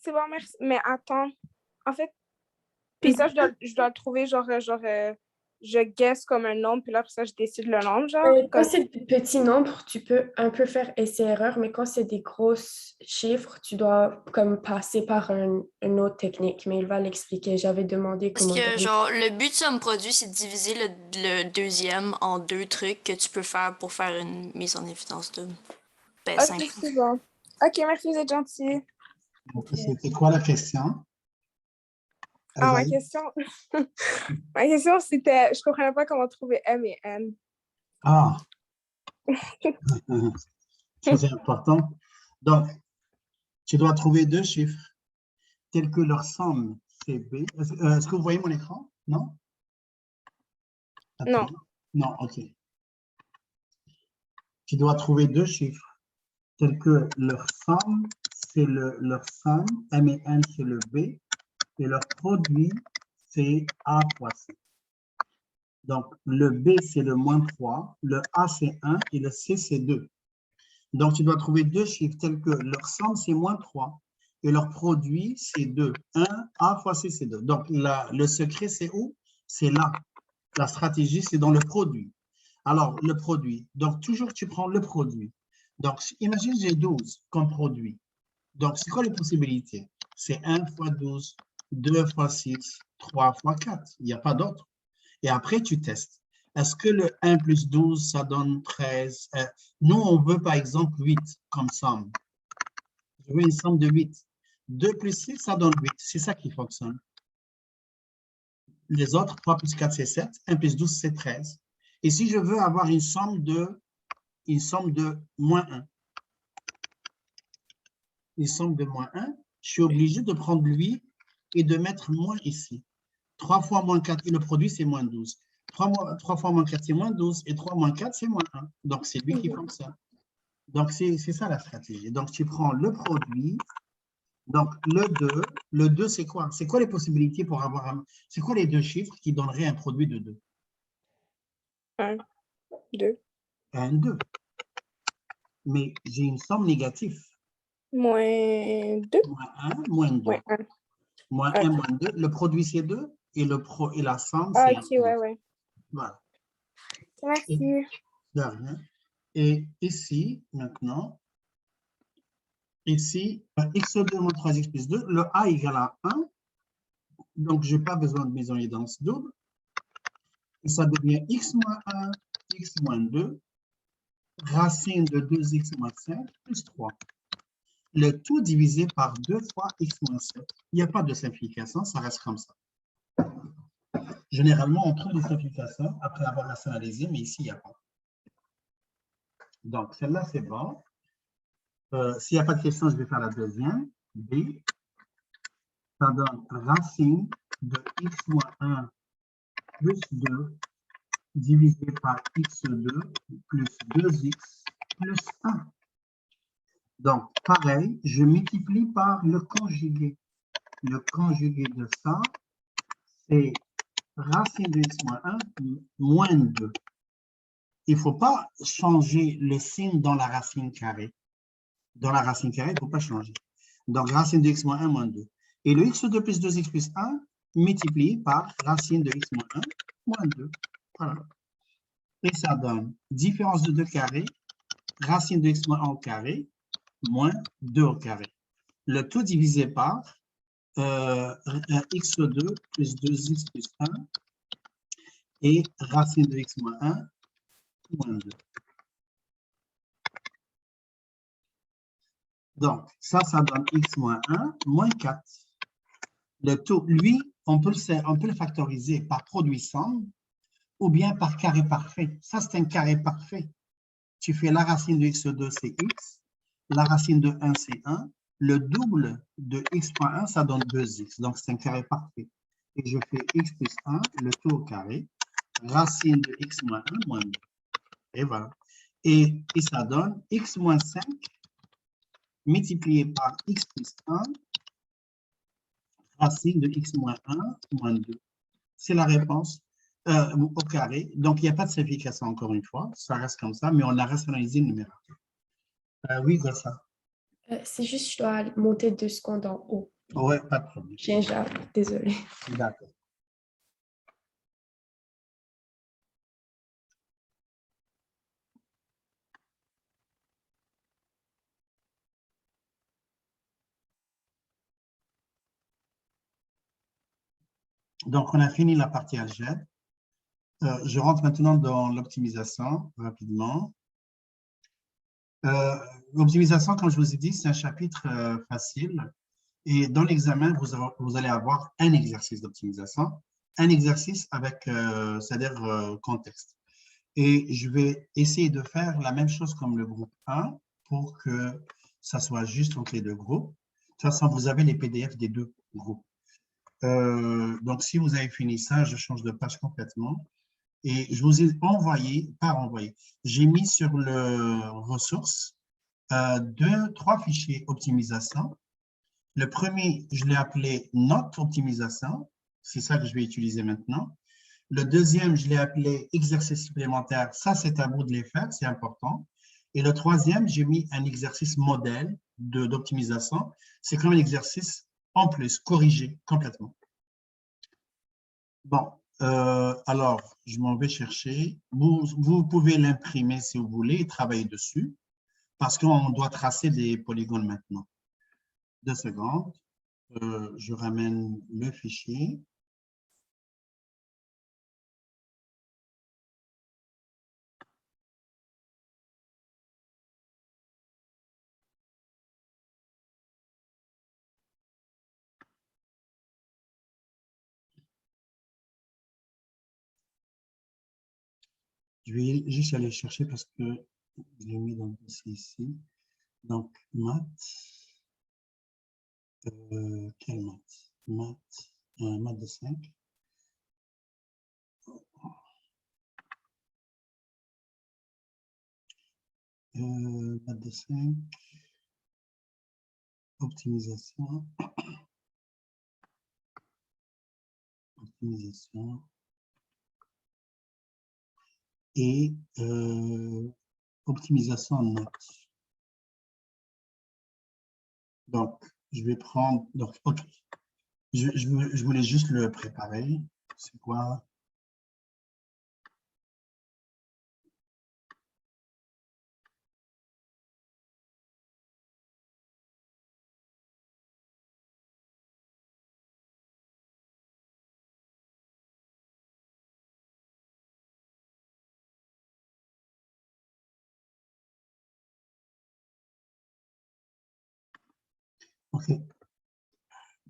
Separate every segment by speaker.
Speaker 1: C'est bon, merci. Mais attends, en fait, puis ça, je dois le trouver, je guesse comme un nombre, puis là, après ça, je décide le nombre, genre.
Speaker 2: Quand
Speaker 1: Comme...
Speaker 2: c'est des petits nombres, tu peux un peu faire essai-erreur, mais quand c'est des gros chiffres, tu dois comme passer par une autre technique. Mais il va l'expliquer. J'avais demandé
Speaker 3: Parce
Speaker 2: comment
Speaker 3: que,
Speaker 2: donner.
Speaker 3: genre, le but de somme produit, c'est de diviser le deuxième en deux trucs que tu peux faire pour faire une mise en évidence double. Ben, simple.
Speaker 1: Ok, c'est bon. Ok, merci, vous êtes gentil.
Speaker 4: Donc, c'était quoi la question?
Speaker 1: Ah,
Speaker 4: Azaï?
Speaker 1: ma question, c'était, je comprenais pas comment trouver M et N.
Speaker 4: Ah, ça c'est important. Donc, tu dois trouver deux chiffres tels que leur somme, c'est B. Est-ce que vous voyez mon écran? Non?
Speaker 1: Non.
Speaker 4: Attends. Non, ok. Tu dois trouver deux chiffres tels que leur somme, c'est leur somme, M et N, c'est le B, et leur produit, c'est A fois C. Donc, le B, c'est le moins 3, le A, c'est 1, et le C, c'est 2. Donc, tu dois trouver deux chiffres tels que leur somme, c'est moins 3, et leur produit, c'est 2. 1, A fois C, c'est 2. Donc, le secret, c'est où? C'est là. La stratégie, c'est dans le produit. Alors, le produit. Donc, toujours, tu prends le produit. Donc, imagine, j'ai 12 comme produit. Donc, c'est quoi les possibilités? C'est 1 fois 12, 2 fois 6, 3 fois 4. Il n'y a pas d'autre. Et après, tu testes. Est-ce que le 1 plus 12, ça donne 13? Nous, on veut par exemple 8 comme somme. Je veux une somme de 8. 2 plus 6, ça donne 8. C'est ça qui fonctionne. Les autres, 3 plus 4, c'est 7. 1 plus 12, c'est 13. Et si je veux avoir une somme de moins 1, une somme de moins 1, je suis obligé de prendre lui et de mettre moins ici. 3 fois moins 4, et le produit, c'est moins 12. 3 fois moins 4, c'est moins 12. Et 3 moins 4, c'est moins 1. Donc, c'est lui qui fonctionne. Donc, c'est ça la stratégie. Donc, tu prends le produit. Donc, le 2. Le 2, c'est quoi? C'est quoi les possibilités pour avoir un... C'est quoi les deux chiffres qui donneraient un produit de 2?
Speaker 1: 1, 2.
Speaker 4: 1, 2. Mais j'ai une somme négative.
Speaker 1: Moins 2.
Speaker 4: Moins 1, moins 2.
Speaker 1: Moins 1.
Speaker 4: Moins 1, moins 2. Le produit, c'est 2. Et la somme,
Speaker 1: Ah,
Speaker 4: c'est 1.
Speaker 1: ok, ouais.
Speaker 4: Voilà.
Speaker 1: Merci.
Speaker 4: De rien. Et ici, maintenant, ici, x2 moins 3x plus 2, le a égale à 1. Donc, je n'ai pas besoin de mise en évidence double. Et ça devient x moins 1, x moins 2, racine de 2x moins 5 plus 3. Le tout divisé par 2 fois x moins 7. Il n'y a pas de simplification, ça reste comme ça. Généralement, on trouve des simplifications après avoir rationalisé, mais ici, il n'y a pas. Donc, celle-là, c'est bon. S'il n'y a pas de question, je vais faire la deuxième. B. Ça donne racine de x moins 1 plus 2 divisé par x2 plus 2x plus 1. Donc, pareil, je multiplie par le conjugué. Le conjugué de ça, c'est racine de x moins 1 moins 2. Il ne faut pas changer le signe dans la racine carrée. Dans la racine carrée, il ne faut pas changer. Donc, racine de x moins 1 moins 2. Et le x2 plus 2x plus 1 multiplié par racine de x moins 1 moins 2. Voilà. Et ça donne différence de 2 carrés, racine de x moins 1 au carré, moins 2 au carré. Le tout divisé par x2 plus 2x plus 1 et racine de x moins 1 moins 2. Donc, ça donne x moins 1 moins 4. Le tout, lui, on peut le factoriser par produit somme ou bien par carré parfait. Ça, c'est un carré parfait. Tu fais la racine de x2, c'est x. La racine de 1, c'est 1. Le double de x moins 1, ça donne 2x. Donc, c'est un carré parfait. Et je fais x plus 1, le tout au carré. Racine de x moins 1 moins 2. Et voilà. Et ça donne x moins 5 multiplié par x plus 1, racine de x moins 1 moins 2. C'est la réponse au carré. Donc, il n'y a pas de simplification encore une fois. Ça reste comme ça, mais on a rationalisé le numérateur. Oui, ça.
Speaker 2: C'est juste, je dois monter 2 secondes en haut.
Speaker 4: Oui, pas de problème.
Speaker 2: J'ai désolée.
Speaker 4: D'accord. Donc, on a fini la partie algèbre. Je rentre maintenant dans l'optimisation rapidement. L'optimisation, comme je vous ai dit, c'est un chapitre facile. Et dans l'examen, vous allez avoir un exercice d'optimisation, un exercice avec, c'est-à-dire contexte. Et je vais essayer de faire la même chose comme le groupe 1 pour que ça soit juste entre les deux groupes. De toute façon, vous avez les PDF des deux groupes. Donc, si vous avez fini ça, je change de page complètement. Et je vous ai envoyé, pas envoyé, j'ai mis sur le ressource 3 fichiers optimisation. Le premier, je l'ai appelé note optimisation. C'est ça que je vais utiliser maintenant. Le deuxième, je l'ai appelé exercice supplémentaire. Ça, c'est à vous de les faire, c'est important. Et le troisième, j'ai mis un exercice modèle d'optimisation. C'est comme un exercice en plus, corrigé complètement. Bon, alors, je m'en vais chercher. Vous pouvez l'imprimer si vous voulez et travailler dessus parce qu'on doit tracer des polygones maintenant. 2 secondes. Je ramène le fichier. Je vais juste aller chercher parce que je l'ai mis dans le dossier ici. Donc, maths. Quelle maths? Maths de 5. Maths de 5. Optimisation. Optimisation. Et optimisation en notes. Donc, je vais prendre. Donc, OK. Je voulais juste le préparer. C'est quoi? OK.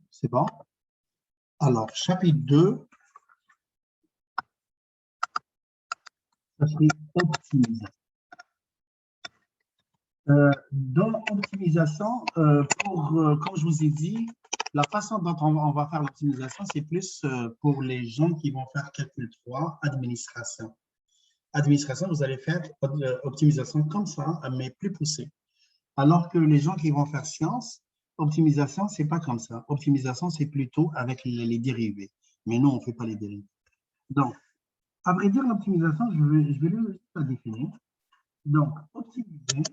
Speaker 4: C'est bon? Alors, chapitre 2, ça serait optimisation. Dans l'optimisation, comme je vous ai dit, la façon dont on va faire l'optimisation, c'est plus pour les gens qui vont faire calcul 3, administration. Administration, vous allez faire optimisation comme ça, mais plus poussée. Alors que les gens qui vont faire sciences, optimisation, c'est pas comme ça. Optimisation, c'est plutôt avec les dérivés. Mais non, on ne fait pas les dérivés. Donc, à vrai dire, l'optimisation, je vais la définir. Donc, optimiser,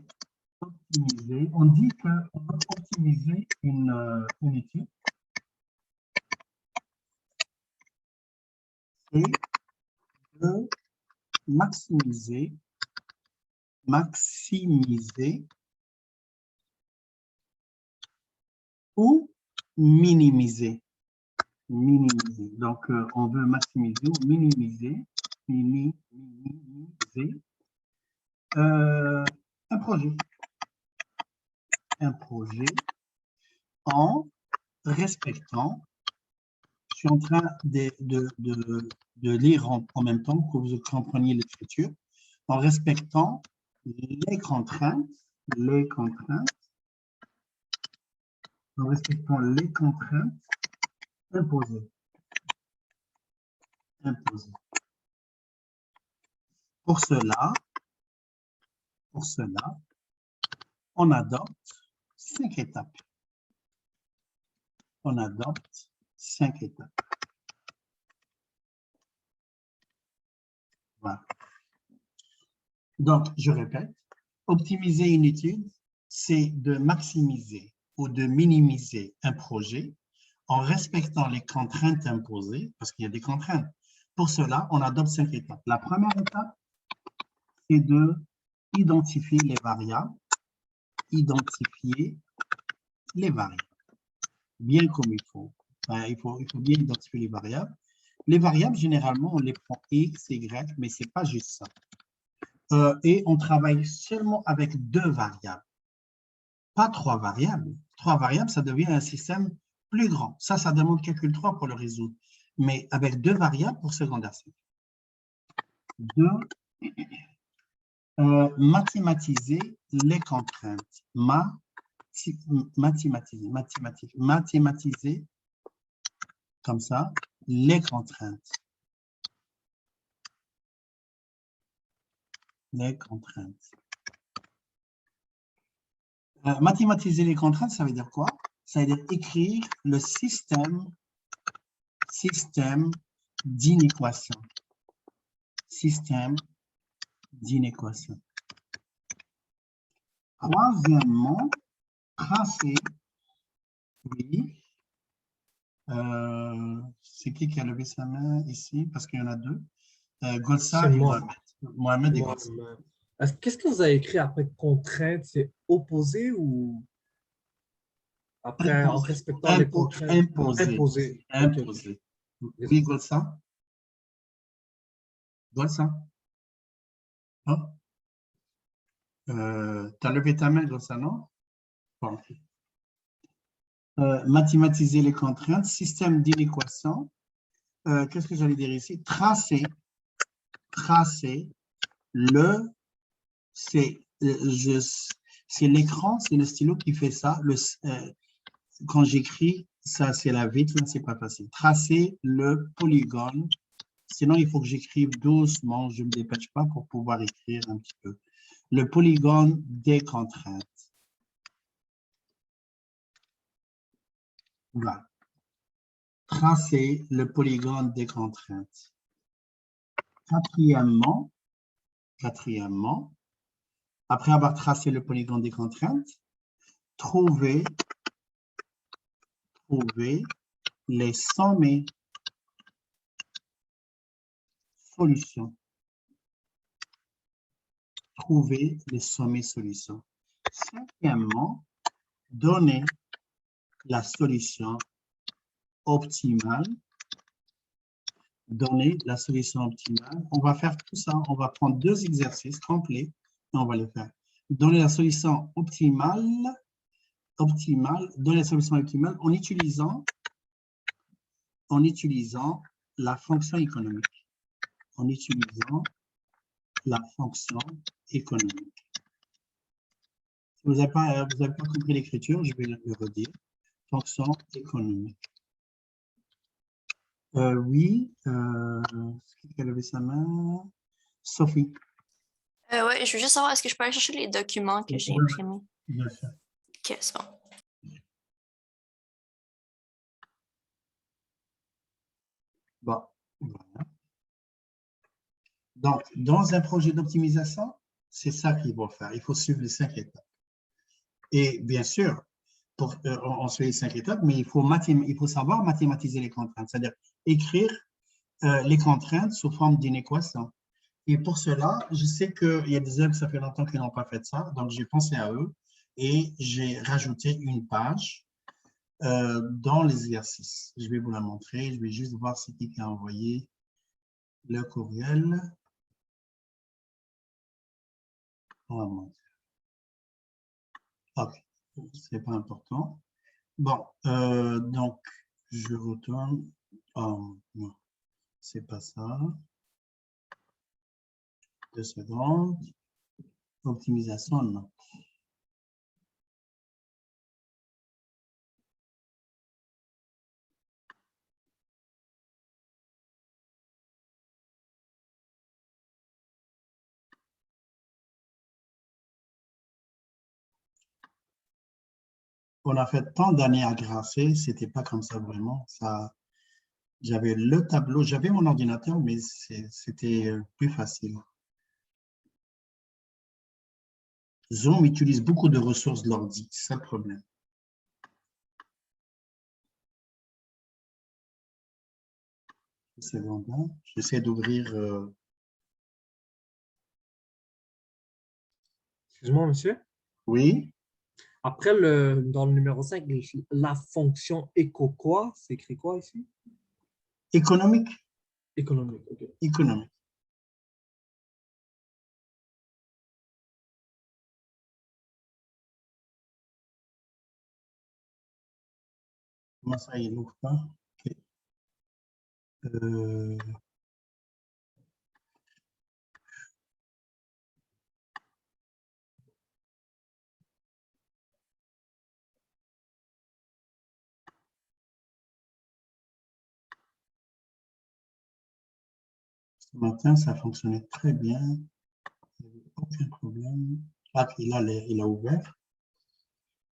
Speaker 4: on dit qu'on va optimiser une étude. Et de maximiser ou minimiser. Donc, on veut maximiser ou minimiser un projet. En respectant, je suis en train de lire en même temps que vous compreniez l'écriture, en respectant les contraintes, en respectant les contraintes imposées. Pour cela, on adopte 5 étapes. Voilà. Donc, je répète, optimiser une étude, c'est de maximiser ou de minimiser un projet en respectant les contraintes imposées, parce qu'il y a des contraintes. Pour cela, on adopte 5 étapes. La première étape, c'est de identifier les variables, identifier les variables, bien comme il faut. Enfin, il faut bien identifier les variables. Les variables, généralement, on les prend X, Y, mais ce n'est pas juste ça. Et on travaille seulement avec 2 variables, pas 3 variables. 3 variables, ça devient un système plus grand. Ça demande calcul 3 pour le résoudre. Mais avec 2 variables pour secondaire 5. 2, mathématiser les contraintes. Mathématiser, comme ça, les contraintes. Les contraintes. Mathématiser les contraintes, ça veut dire quoi? Ça veut dire écrire le système d'inéquation. Système d'inéquation. Troisièmement, tracer, oui. C'est qui a levé sa main ici? Parce qu'il y en a 2. Golsa et Mohamed. Mohamed et Golsa.
Speaker 5: Qu'est-ce que vous avez écrit après contrainte? C'est opposé ou après en respectant les contraintes?
Speaker 4: Imposé.
Speaker 5: Imposé.
Speaker 4: Oui, Golsa? Golsa? Hein? Tu as levé ta main, Golsa, non? Bon. Mathématiser les contraintes, système d'inéquation. Qu'est-ce que j'allais dire ici? Tracer le, c'est l'écran, c'est le stylo qui fait ça. Quand j'écris, ça c'est la vitre, c'est pas facile. Tracer le polygone. Sinon, il faut que j'écrive doucement, je ne me dépêche pas pour pouvoir écrire un petit peu. Le polygone des contraintes. Voilà. Tracer le polygone des contraintes. Quatrièmement, après avoir tracé le polygone des contraintes, trouver les sommets solutions. Trouver les sommets solutions. Cinquièmement, donner la solution optimale. Donner la solution optimale. On va faire tout ça. On va prendre 2 exercices complets et on va les faire. Donner la solution optimale, donner la solution optimale en utilisant la fonction économique. En utilisant la fonction économique. Si vous n'avez pas compris l'écriture, je vais le redire. Fonction économique. Oui, qui a levé sa main? Sophie.
Speaker 3: Ouais, je veux juste savoir, est-ce que je peux aller chercher les documents que j'ai imprimés?
Speaker 4: Bien sûr.
Speaker 3: Ok, c'est bon.
Speaker 4: Bon, voilà. Donc, dans un projet d'optimisation, c'est ça qu'il faut faire. Il faut suivre les 5 étapes. Et bien sûr, on suit les 5 étapes, mais il faut savoir mathématiser les contraintes, c'est-à-dire écrire les contraintes sous forme d'inéquation. Et pour cela, je sais qu'il y a des élèves, ça fait longtemps qu'ils n'ont pas fait ça, donc j'ai pensé à eux et j'ai rajouté une page dans les exercices. Je vais vous la montrer, je vais juste voir c'est qui a envoyé le courriel. On va montrer. Ok, c'est pas important. Bon, donc, je retourne. Oh, non, c'est pas ça. 2 secondes. Optimisation, non. On a fait tant d'années à graffer, c'était pas comme ça vraiment. J'avais le tableau, j'avais mon ordinateur, mais c'était plus facile. Zoom utilise beaucoup de ressources de l'ordi, c'est ça le problème. C'est bon, j'essaie d'ouvrir.
Speaker 5: Excuse-moi, monsieur.
Speaker 4: Oui,
Speaker 5: Après, dans le numéro 5, la fonction éco quoi, c'est écrit quoi ici?
Speaker 4: économique.
Speaker 5: Économique, OK.
Speaker 4: Économique. Comment ça, il n'ouvre pas? Ok. Ce matin, ça fonctionnait très bien. Il n'y avait aucun problème. Ah, il a ouvert.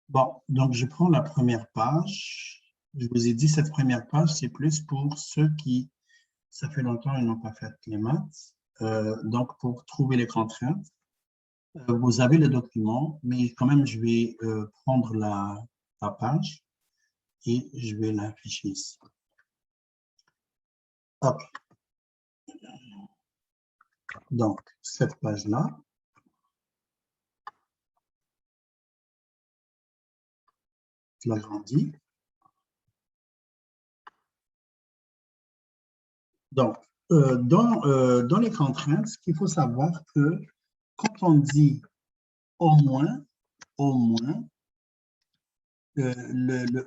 Speaker 4: Bon, donc je prends la première page. Je vous ai dit, cette première page, c'est plus pour ceux qui, ça fait longtemps, ils n'ont pas fait les maths. Donc, pour trouver les contraintes, vous avez le document, mais quand même, je vais prendre la page et je vais l'afficher ici. OK. Donc, cette page-là, je l'agrandis. Donc, dans les contraintes, ce qu'il faut savoir que quand on dit au moins, le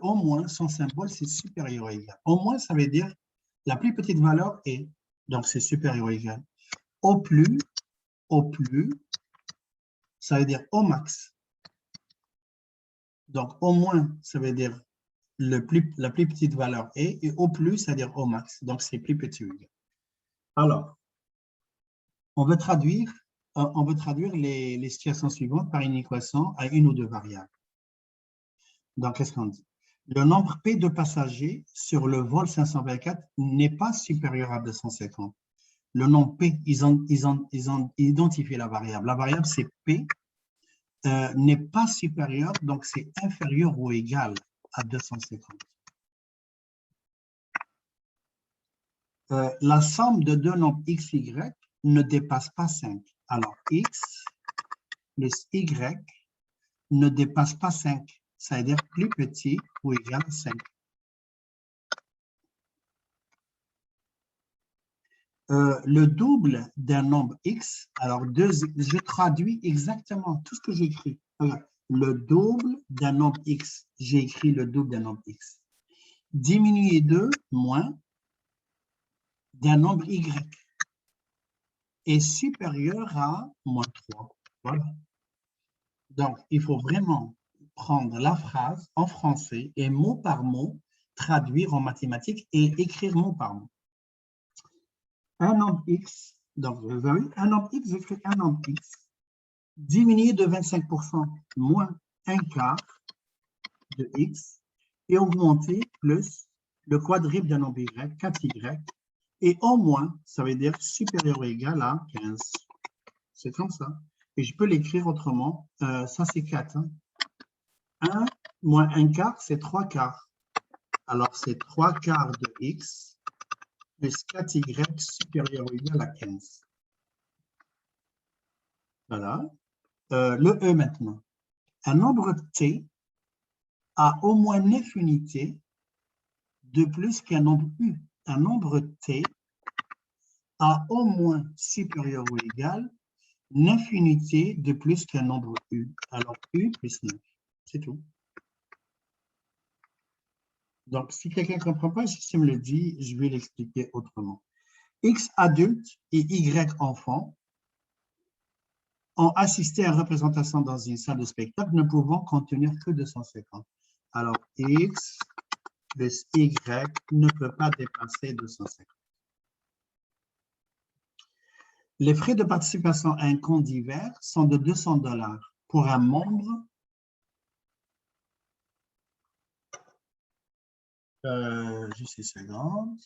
Speaker 4: au moins, son symbole, c'est supérieur ou égal. Au moins, ça veut dire la plus petite valeur est, donc c'est supérieur ou égal. Au plus, ça veut dire au max. Donc, au moins, ça veut dire la plus petite valeur est, et au plus, ça veut dire au max. Donc, c'est plus petit ou égal. Alors, on veut traduire les situations suivantes par une équation à une ou deux variables. Donc, qu'est-ce qu'on dit? Le nombre P de passagers sur le vol 524 n'est pas supérieur à 250. Le nombre P, ils ont identifié la variable. La variable, c'est P, n'est pas supérieur, donc c'est inférieur ou égal à 250. La somme de deux nombres x, y ne dépasse pas 5. Alors, x plus y ne dépasse pas 5. Ça veut dire plus petit ou égal à 5. Le double d'un nombre x, alors je traduis exactement tout ce que j'ai écrit. Le double d'un nombre x, j'ai écrit le double d'un nombre x. Diminuer 2 moins d'un nombre y est supérieur à moins 3. Voilà. Donc, il faut vraiment prendre la phrase en français et mot par mot, traduire en mathématiques et écrire mot par mot. Un nombre x, donc vous avez un nombre x, j'écris un nombre x, diminué de 25%, moins un quart de x, et augmenter plus le quadruple d'un nombre y, 4y, et au moins, ça veut dire supérieur ou égal à 15. C'est comme ça. Et je peux l'écrire autrement. Ça, c'est 4. 1 moins 1 quart, c'est 3 quarts. Alors, c'est 3 quarts de x plus 4y supérieur ou égal à 15. Voilà. Le E maintenant. Un nombre t a au moins 9 unités de plus qu'un nombre u. Un nombre t a au moins supérieur ou égal 9 unités de plus qu'un nombre u. Alors, u plus 9. C'est tout. Donc, si quelqu'un ne comprend pas, si me le dit, je vais l'expliquer autrement. X adulte et Y enfant ont assisté à une représentation dans une salle de spectacle ne pouvant contenir que 250. Alors, X plus Y ne peut pas dépasser 250. Les frais de participation à un compte divers sont de 200 $ pour un membre. Juste une seconde.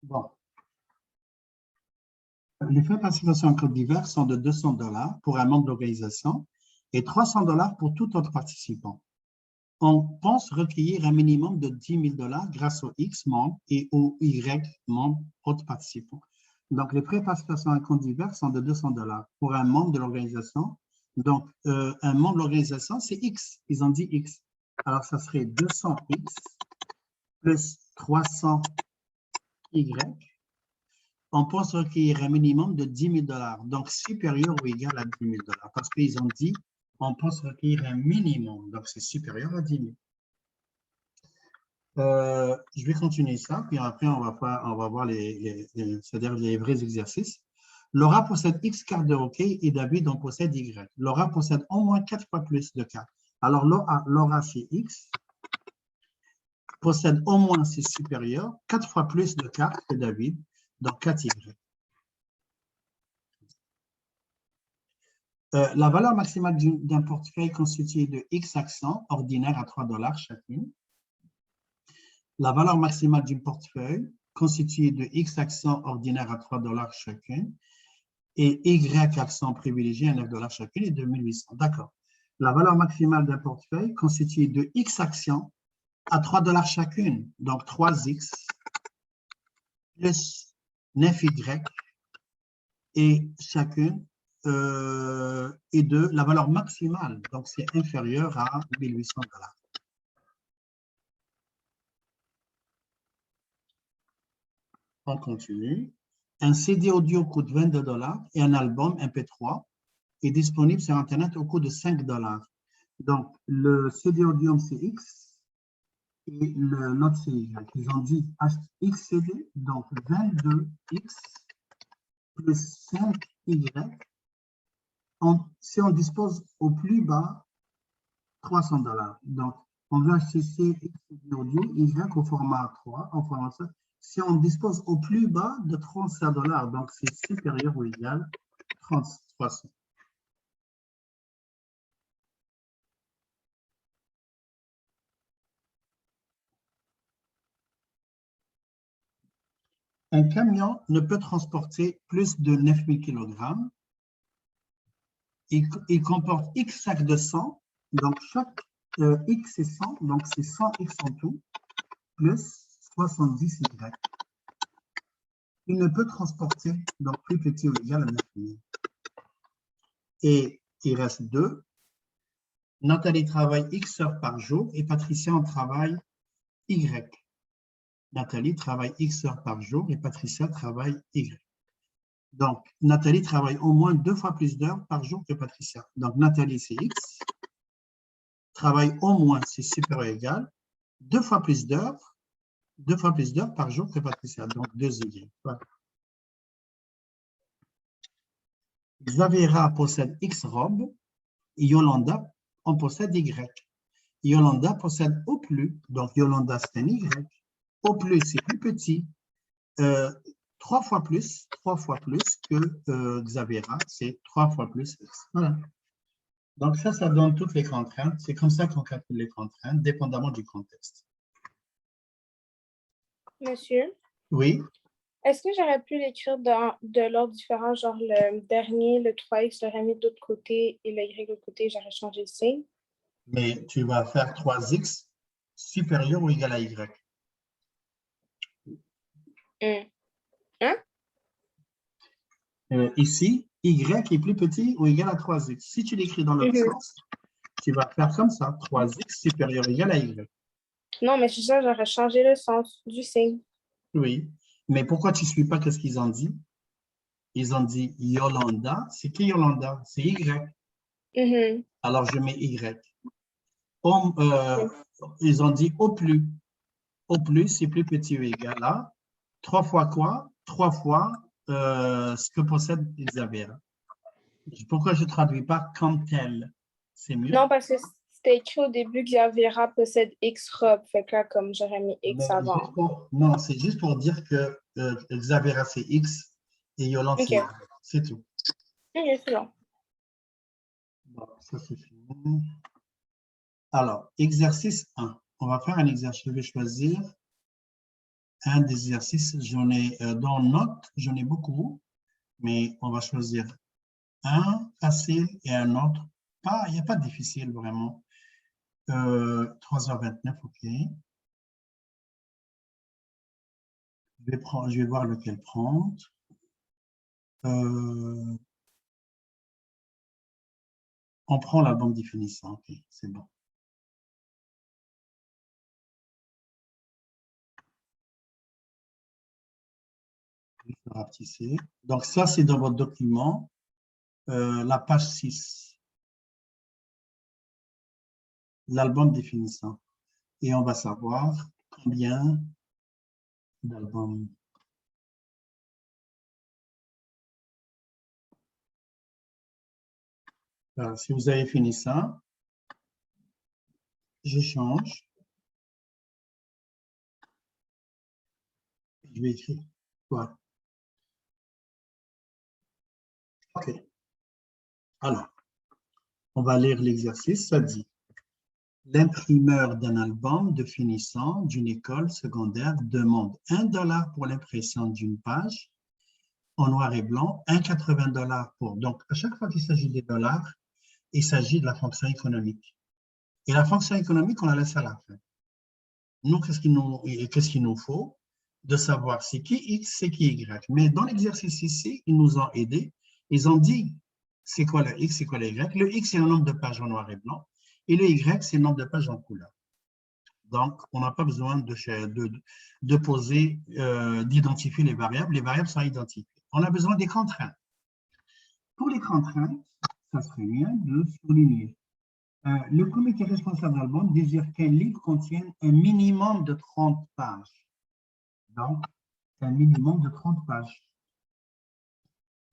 Speaker 4: Bon. Les frais de participation en compte divers sont de 200 $ pour un membre de l'organisation et 300 $ pour tout autre participant. On pense recueillir un minimum de 10 000 $ grâce aux X membres et aux Y membres autres participants. Donc, les frais de participation en compte divers sont de 200 $ pour un membre de l'organisation. Donc, un membre de l'organisation, c'est X. Ils ont dit X. Alors, ça serait 200 X plus 300 Y. On pense recueillir un minimum de 10 000 $, donc supérieur ou égal à 10 000 $, parce qu'ils ont dit on pense recueillir un minimum, donc c'est supérieur à 10 000. Je vais continuer ça, puis après on va voir c'est-à-dire les vrais exercices. Laura possède X cartes de hockey et David en possède Y. Laura possède au moins 4 fois plus de cartes. Alors Laura c'est X, possède au moins, c'est supérieur, 4 fois plus de cartes que David, donc 4Y. La valeur maximale d'un portefeuille constitué de X actions ordinaires à 3 $ chacune. La valeur maximale d'un portefeuille constitué de X actions ordinaires à 3 $ chacune et Y actions privilégiées à 9 $ chacune est de 1800. D'accord. La valeur maximale d'un portefeuille constitué de X actions à 3 $ chacune, donc 3X plus 9Y et chacune et de la valeur maximale, donc c'est inférieur à 1800 $. On continue. Un CD audio coûte 22 $ et un album MP3 est disponible sur Internet au coût de 5 $. Donc, le CD audio, c'est X et l'autre, c'est Y. Ils ont dit XCD, donc 22X plus 5Y. Si on dispose au plus bas 300 $. Donc, on veut acheter XCD audio, Y au format 3, en format 7. Si on dispose au plus bas de 35 $, donc c'est supérieur ou égal à 300. Un camion ne peut transporter plus de 9000 kg. Il comporte X sacs de sang, donc chaque X est 100, donc c'est 100 X en tout, plus 70 Y. Il ne peut transporter, donc plus petit ou égal à 9000. Et il reste 2. Nathalie travaille X heures par jour et Patricia en travaille Y. Nathalie travaille X heures par jour et Patricia travaille Y. Donc, Nathalie travaille au moins 2 fois plus d'heures par jour que Patricia. Donc, Nathalie, c'est X. Travaille au moins, c'est supérieur ou égal, 2 fois plus d'heures par jour que Patricia. Donc, 2Y. Voilà. Xaviera possède X robes et Yolanda en possède Y. Yolanda possède au plus, donc Yolanda, c'est un Y. Au plus, c'est plus petit. 3 fois plus que Xaviera, c'est 3 fois plus X. Voilà. Donc ça donne toutes les contraintes. C'est comme ça qu'on calcule les contraintes, dépendamment du contexte.
Speaker 1: Monsieur,
Speaker 4: Oui,
Speaker 1: est-ce que j'aurais pu l'écrire de l'ordre différent, genre le dernier, le 3X, j'aurais mis de l'autre côté et le Y de l'autre côté, j'aurais changé le signe?
Speaker 4: mais tu vas faire 3X supérieur ou égal à Y.
Speaker 1: Hein?
Speaker 4: Ici, Y est plus petit ou égal à 3X. Si tu l'écris dans l'autre sens, tu vas faire comme ça, 3X supérieur ou égal à Y.
Speaker 1: Non, mais c'est ça, j'aurais changé le sens du signe.
Speaker 4: Oui, mais pourquoi tu ne suis pas ce qu'ils ont dit? Ils ont dit Yolanda. C'est qui Yolanda? C'est Y. Alors, je mets Y. Ils ont dit au plus. Au plus, c'est plus petit ou égal à 3 fois quoi? 3 fois ce que possède Isabelle. Pourquoi je ne traduis pas comme tel? C'est mieux.
Speaker 1: Non, parce que c'était écrit au début que Xaviera possède X robe. Fait que là, comme j'aurais mis X avant.
Speaker 4: Non, c'est juste pour dire que Xaviera, c'est X et Yolande, c'est Y. C'est tout.
Speaker 1: Ok, c'est bon.
Speaker 4: Bon, ça, c'est fini. Alors, exercice 1. On va faire un exercice. Je vais choisir un des exercices, j'en ai dans Notes, j'en ai beaucoup, mais on va choisir un facile et un autre. Il n'y a pas de difficile vraiment. 3h29, OK. Je vais voir lequel prendre. On prend la bande définissant, OK, c'est bon. Je vais rapetisser. Donc, ça, c'est dans votre document, la page 6. L'album définissant. Et on va savoir combien d'albums. Alors, si vous avez fini ça, je change. Je vais écrire quoi? OK. Alors, on va lire l'exercice. Ça dit, l'imprimeur d'un album de finissant d'une école secondaire demande $1 pour l'impression d'une page en noir et blanc, $1,80 pour. Donc, à chaque fois qu'il s'agit des dollars, il s'agit de la fonction économique. Et la fonction économique, on la laisse à la fin. Nous, qu'est-ce qu'il nous faut? De savoir c'est qui X, c'est qui Y. Mais dans l'exercice ici, ils nous ont aidés. Ils ont dit c'est quoi le X, c'est quoi le Y. Le X, c'est le nombre de pages en noir et blanc. Et le Y, c'est le nombre de pages en couleur. Donc, on n'a pas besoin de poser, d'identifier les variables. Les variables sont identifiées. On a besoin des contraintes. Pour les contraintes, ça serait bien de souligner. Le comité responsable d'album désire qu'un livre contienne un minimum de 30 pages. Donc, un minimum de 30 pages.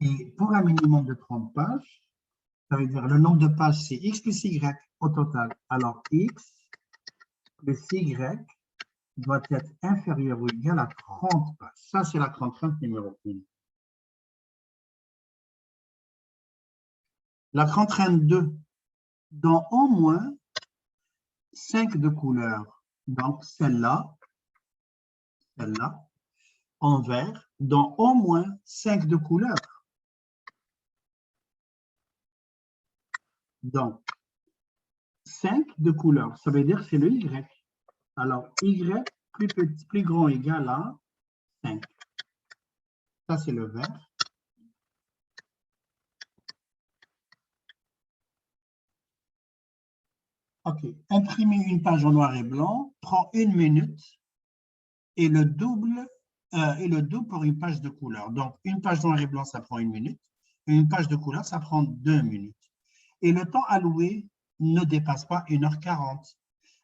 Speaker 4: Et pour un minimum de 30 pages, ça veut dire le nombre de pages, c'est X plus Y au total. Alors, X plus Y doit être inférieur ou égal à 30 pages. Ça, c'est la contrainte numéro 1. La contrainte 2, dans au moins 5 de couleurs. Donc, celle-là, en vert, dans au moins 5 de couleurs. Donc, 5 de couleurs, ça veut dire que c'est le Y. Alors, Y plus petit, plus grand égal à 5. Ça, c'est le vert. OK. Imprimer une page en noir et blanc prend 1 minute et le double pour une page de couleur. Donc, une page noir et blanc, ça prend 1 minute. Et une page de couleur, ça prend 2 minutes. Et le temps alloué ne dépasse pas 1h40.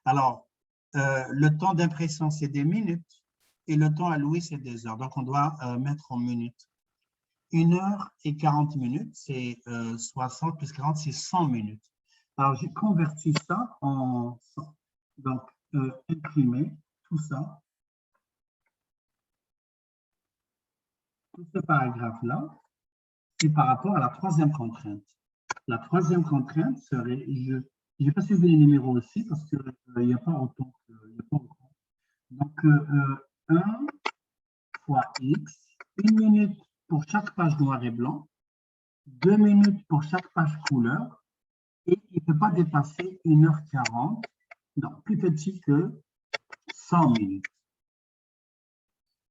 Speaker 4: Alors, le temps d'impression, c'est des minutes et le temps alloué, c'est des heures. Donc, on doit mettre en minutes. 1h40, c'est 60 plus 40, c'est 100 minutes. Alors, j'ai converti ça en 100. Donc, imprimer tout ça. Tout ce paragraphe-là, c'est par rapport à la troisième contrainte. La troisième contrainte serait, je n'ai pas suivi les numéros aussi parce qu'il n'y a pas autant. Donc, 1 fois X, 1 minute pour chaque page noir et blanc, 2 minutes pour chaque page couleur, et il ne peut pas dépasser 1h40, donc plus petit que 100 minutes.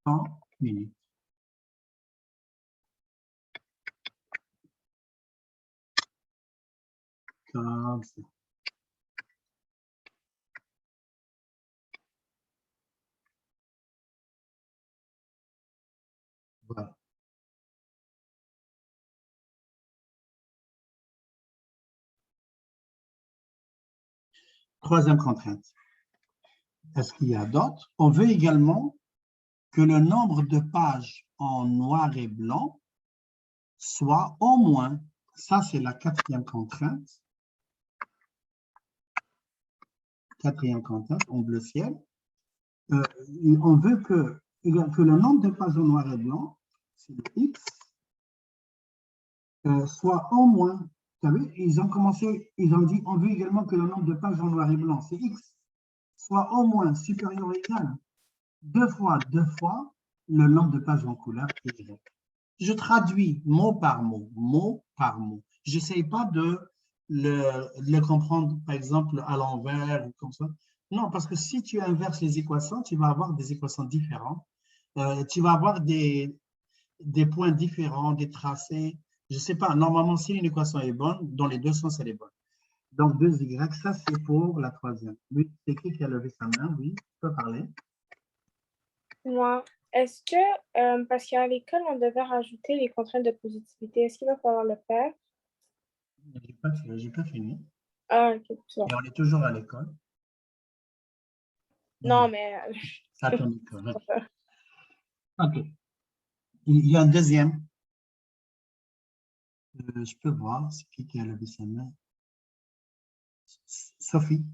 Speaker 4: 100 minutes. Comme ça. Voilà. Troisième contrainte. Est-ce qu'il y a d'autres? On veut également que le nombre de pages en noir et blanc soit au moins, ça c'est la quatrième contrainte, en bleu ciel. On veut que le nombre de pages en noir et blanc, c'est le X, soit au moins, vous savez, ils ont dit, on veut également que le nombre de pages en noir et blanc, c'est X, soit au moins supérieur ou égal. deux fois, le nombre de pages en couleur Y. Je traduis mot par mot, mot par mot. Je n'essaye pas de le comprendre, par exemple, à l'envers ou comme ça. Non, parce que si tu inverses les équations, tu vas avoir des équations différentes. Tu vas avoir des points différents, des tracés. Je ne sais pas, normalement, si une équation est bonne, dans les deux sens, elle est bonne. Donc, 2Y, ça, c'est pour la troisième. Oui, c'est qui a levé sa main? Oui, tu peux parler.
Speaker 1: Moi, est-ce que, parce qu'à l'école, on devait rajouter les contraintes de positivité, est-ce qu'il va falloir le faire?
Speaker 4: J'ai pas fini.
Speaker 1: Ah, ok, c'est bon.
Speaker 4: Et on est toujours à l'école.
Speaker 1: Non, mais
Speaker 4: À ton école. OK. Il y a un deuxième. Je peux voir, c'est qui a levé sa main? Sophie.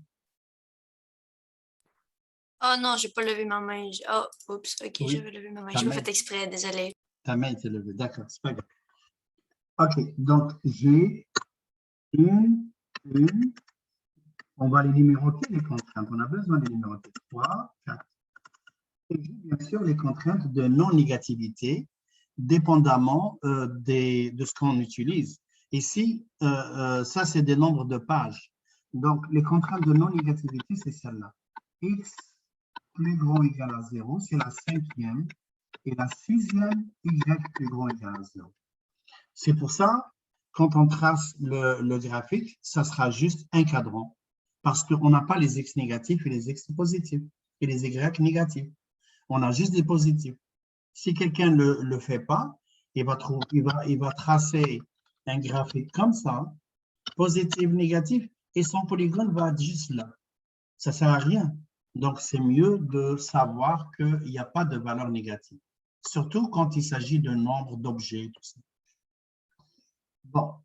Speaker 3: Oh non, j'ai pas levé ma main. Oh, oups, ok,
Speaker 4: Oui,
Speaker 3: j'avais levé ma main.
Speaker 4: ta
Speaker 3: J'ai pas
Speaker 4: main.
Speaker 3: fait exprès, désolé.
Speaker 4: Ta main était levée, d'accord, c'est pas grave. OK, donc j'ai une, on va les numéroter, les contraintes. On a besoin de les numéroter. 3, 4. Et j'ai bien sûr les contraintes de non-négativité, dépendamment de ce qu'on utilise. Ici, ça, c'est des nombres de pages. Donc, les contraintes de non-négativité, c'est celle-là. X plus grand ou égal à 0, c'est la cinquième. Et la sixième, Y plus grand ou égal à 0. C'est pour ça, quand on trace le graphique, ça sera juste un cadran. Parce qu'on n'a pas les X négatifs et les X positifs et les Y négatifs. On a juste des positifs. Si quelqu'un ne le fait pas, il va tracer un graphique comme ça, positif, négatif, et son polygone va être juste là. Ça ne sert à rien. Donc, c'est mieux de savoir qu'il n'y a pas de valeur négative. Surtout quand il s'agit de nombre d'objets, tout ça. Bon.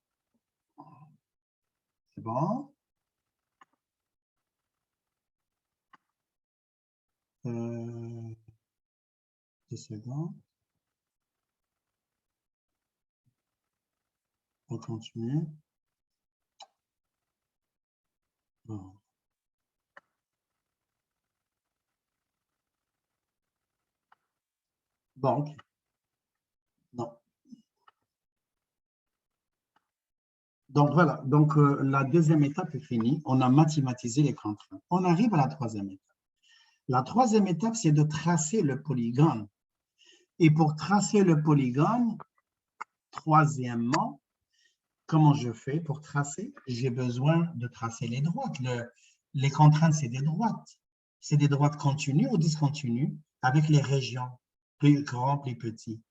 Speaker 4: C'est bon. 2 secondes. On continue. Bon. Bon, ok. Non. Donc voilà, donc la deuxième étape est finie. On a mathématisé les contraintes. On arrive à la troisième étape. La troisième étape, c'est de tracer le polygone. Et pour tracer le polygone, troisièmement, comment je fais pour tracer? J'ai besoin de tracer les droites. Les contraintes, c'est des droites. C'est des droites continues ou discontinues avec les régions, plus grands, plus petits.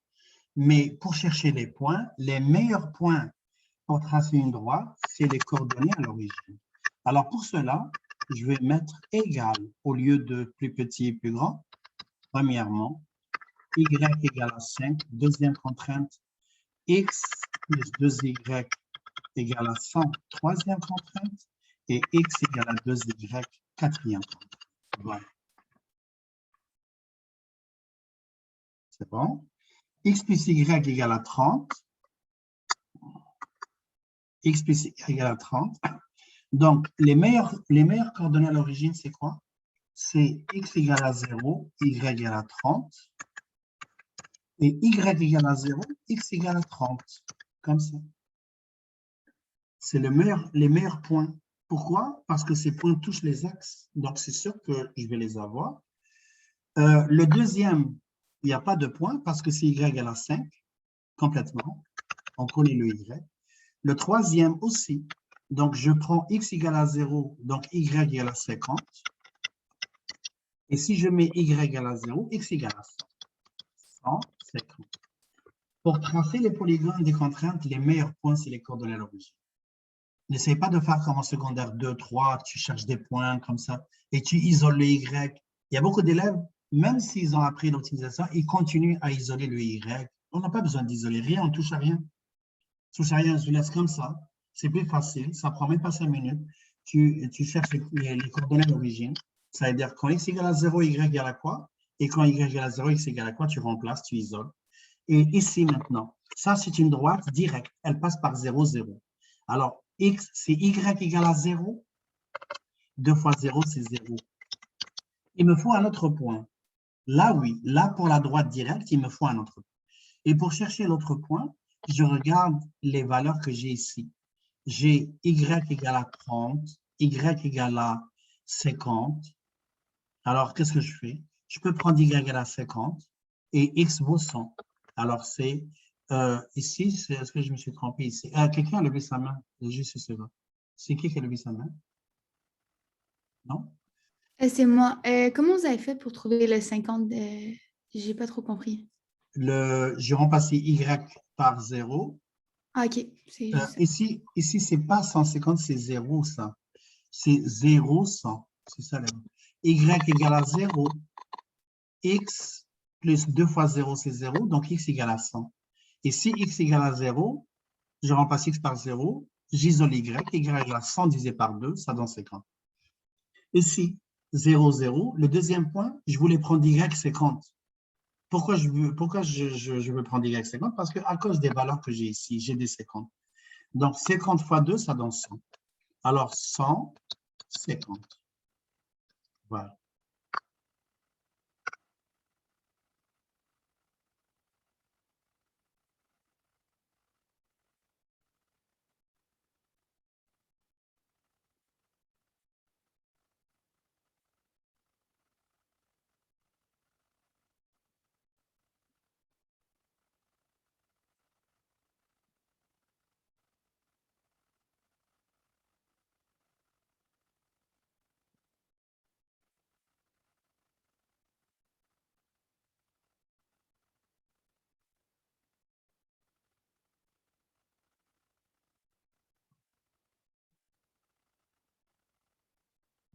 Speaker 4: Mais pour chercher les points, les meilleurs points pour tracer une droite, c'est les coordonnées à l'origine. Alors pour cela, je vais mettre égal au lieu de plus petit et plus grand. Premièrement, y égale à 5. Deuxième contrainte, x plus 2y égale à 100. Troisième contrainte. Et x égale à 2y. Quatrième contrainte. Voilà. C'est bon. X plus y égale à 30. X plus y égale à 30. Donc, les meilleures coordonnées à l'origine, c'est quoi? C'est x égale à 0, y égale à 30. Et y égale à 0, x égale à 30. Comme ça. C'est les meilleurs points. Pourquoi? Parce que ces points touchent les axes. Donc, c'est sûr que je vais les avoir. Le deuxième, il n'y a pas de point parce que c'est y égale à 5, complètement. On connaît le y. Le troisième aussi. Donc, je prends x égale à 0, donc y égale à 50. Et si je mets y égale à 0, x égale à 100. 150. Pour tracer les polygones des contraintes, les meilleurs points, c'est les coordonnées à l'origine. N'essaye pas de faire comme en secondaire 2, 3, tu cherches des points comme ça et tu isoles le y. Il y a beaucoup d'élèves, même s'ils ont appris l'optimisation, ils continuent à isoler le y. On n'a pas besoin d'isoler rien, on ne touche à rien. Touche à rien, je laisse comme ça. C'est plus facile, ça ne prend même pas 5 minutes. Tu cherches les coordonnées d'origine. Ça veut dire quand x égale à 0, y égale à quoi? Et quand y égale à 0, x égale à quoi? Tu remplaces, tu isoles. Et ici maintenant, ça c'est une droite directe. Elle passe par 0, 0. Alors, x, c'est y égale à 0. 2 fois 0, c'est 0. Il me faut un autre point. Là, oui. Là, pour la droite directe, il me faut un autre point. Et pour chercher l'autre point, je regarde les valeurs que j'ai ici. J'ai y égale à 30, y égale à 50. Alors, qu'est-ce que je fais? Je peux prendre y égale à 50 et x vaut 100. Alors, c'est ici, est-ce que je me suis trompé ici? Quelqu'un a levé sa main, juste cela. C'est qui a levé sa main? Non?
Speaker 6: C'est moi. Comment vous avez fait pour trouver le 50? J'ai pas trop compris.
Speaker 4: J'ai remplacé y par 0.
Speaker 6: Ah, OK. C'est juste ça.
Speaker 4: Ici c'est pas 150, c'est 0, ça. C'est 0, 100. C'est ça, là. Y égale à 0. X plus 2 fois 0, c'est 0. Donc, x égale à 100. Et si x égale à 0, je remplace x par 0, j'isole y. Y égale à 100 divisé par 2, ça donne 50. Ici, 0, 0. Le deuxième point, je voulais prendre y 50. Pourquoi je veux prendre y 50? Parce qu'à cause des valeurs que j'ai ici, j'ai des 50. Donc, 50 fois 2, ça donne 100. Alors, 100, 50. Voilà.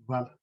Speaker 4: Voilà.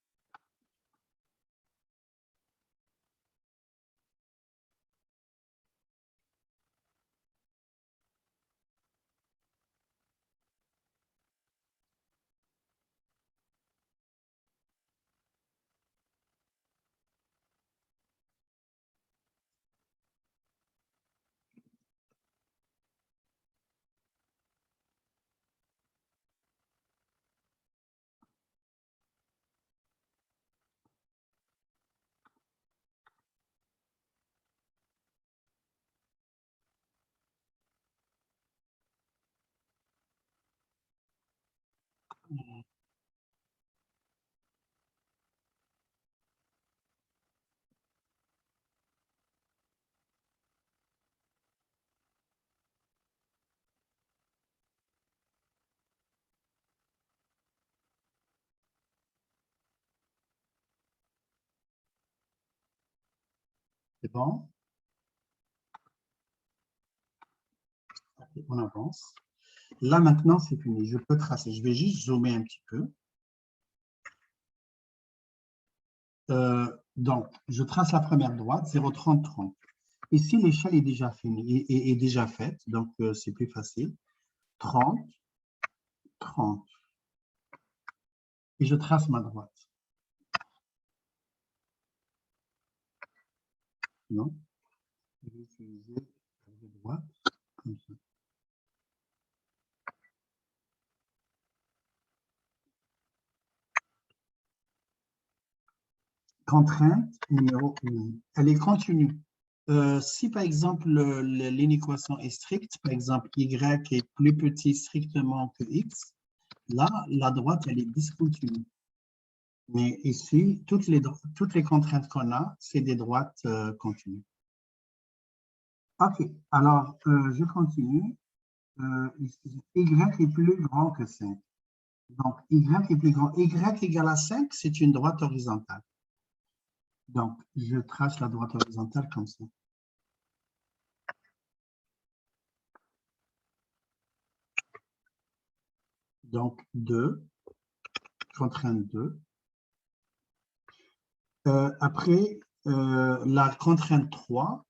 Speaker 4: C'est bon? On avance. Là, maintenant, c'est fini. Je peux tracer. Je vais juste zoomer un petit peu. Donc, je trace la première droite, 0, 30, 30. Ici, l'échelle est déjà finie, est déjà faite, donc c'est plus facile. 30, 30. Et je trace ma droite. Non? Je vais utiliser la droite, comme ça. Contrainte numéro 1. Elle est continue. Si par exemple l'inéquation est stricte, par exemple y est plus petit strictement que x, là, la droite, elle est discontinue. Mais ici, toutes les contraintes qu'on a, c'est des droites continues. OK, alors je continue. Y est plus grand que 5. Donc, y est plus grand. Y égale à 5, c'est une droite horizontale. Donc, je trace la droite horizontale comme ça. Donc, 2, contrainte 2. Après, la contrainte 3,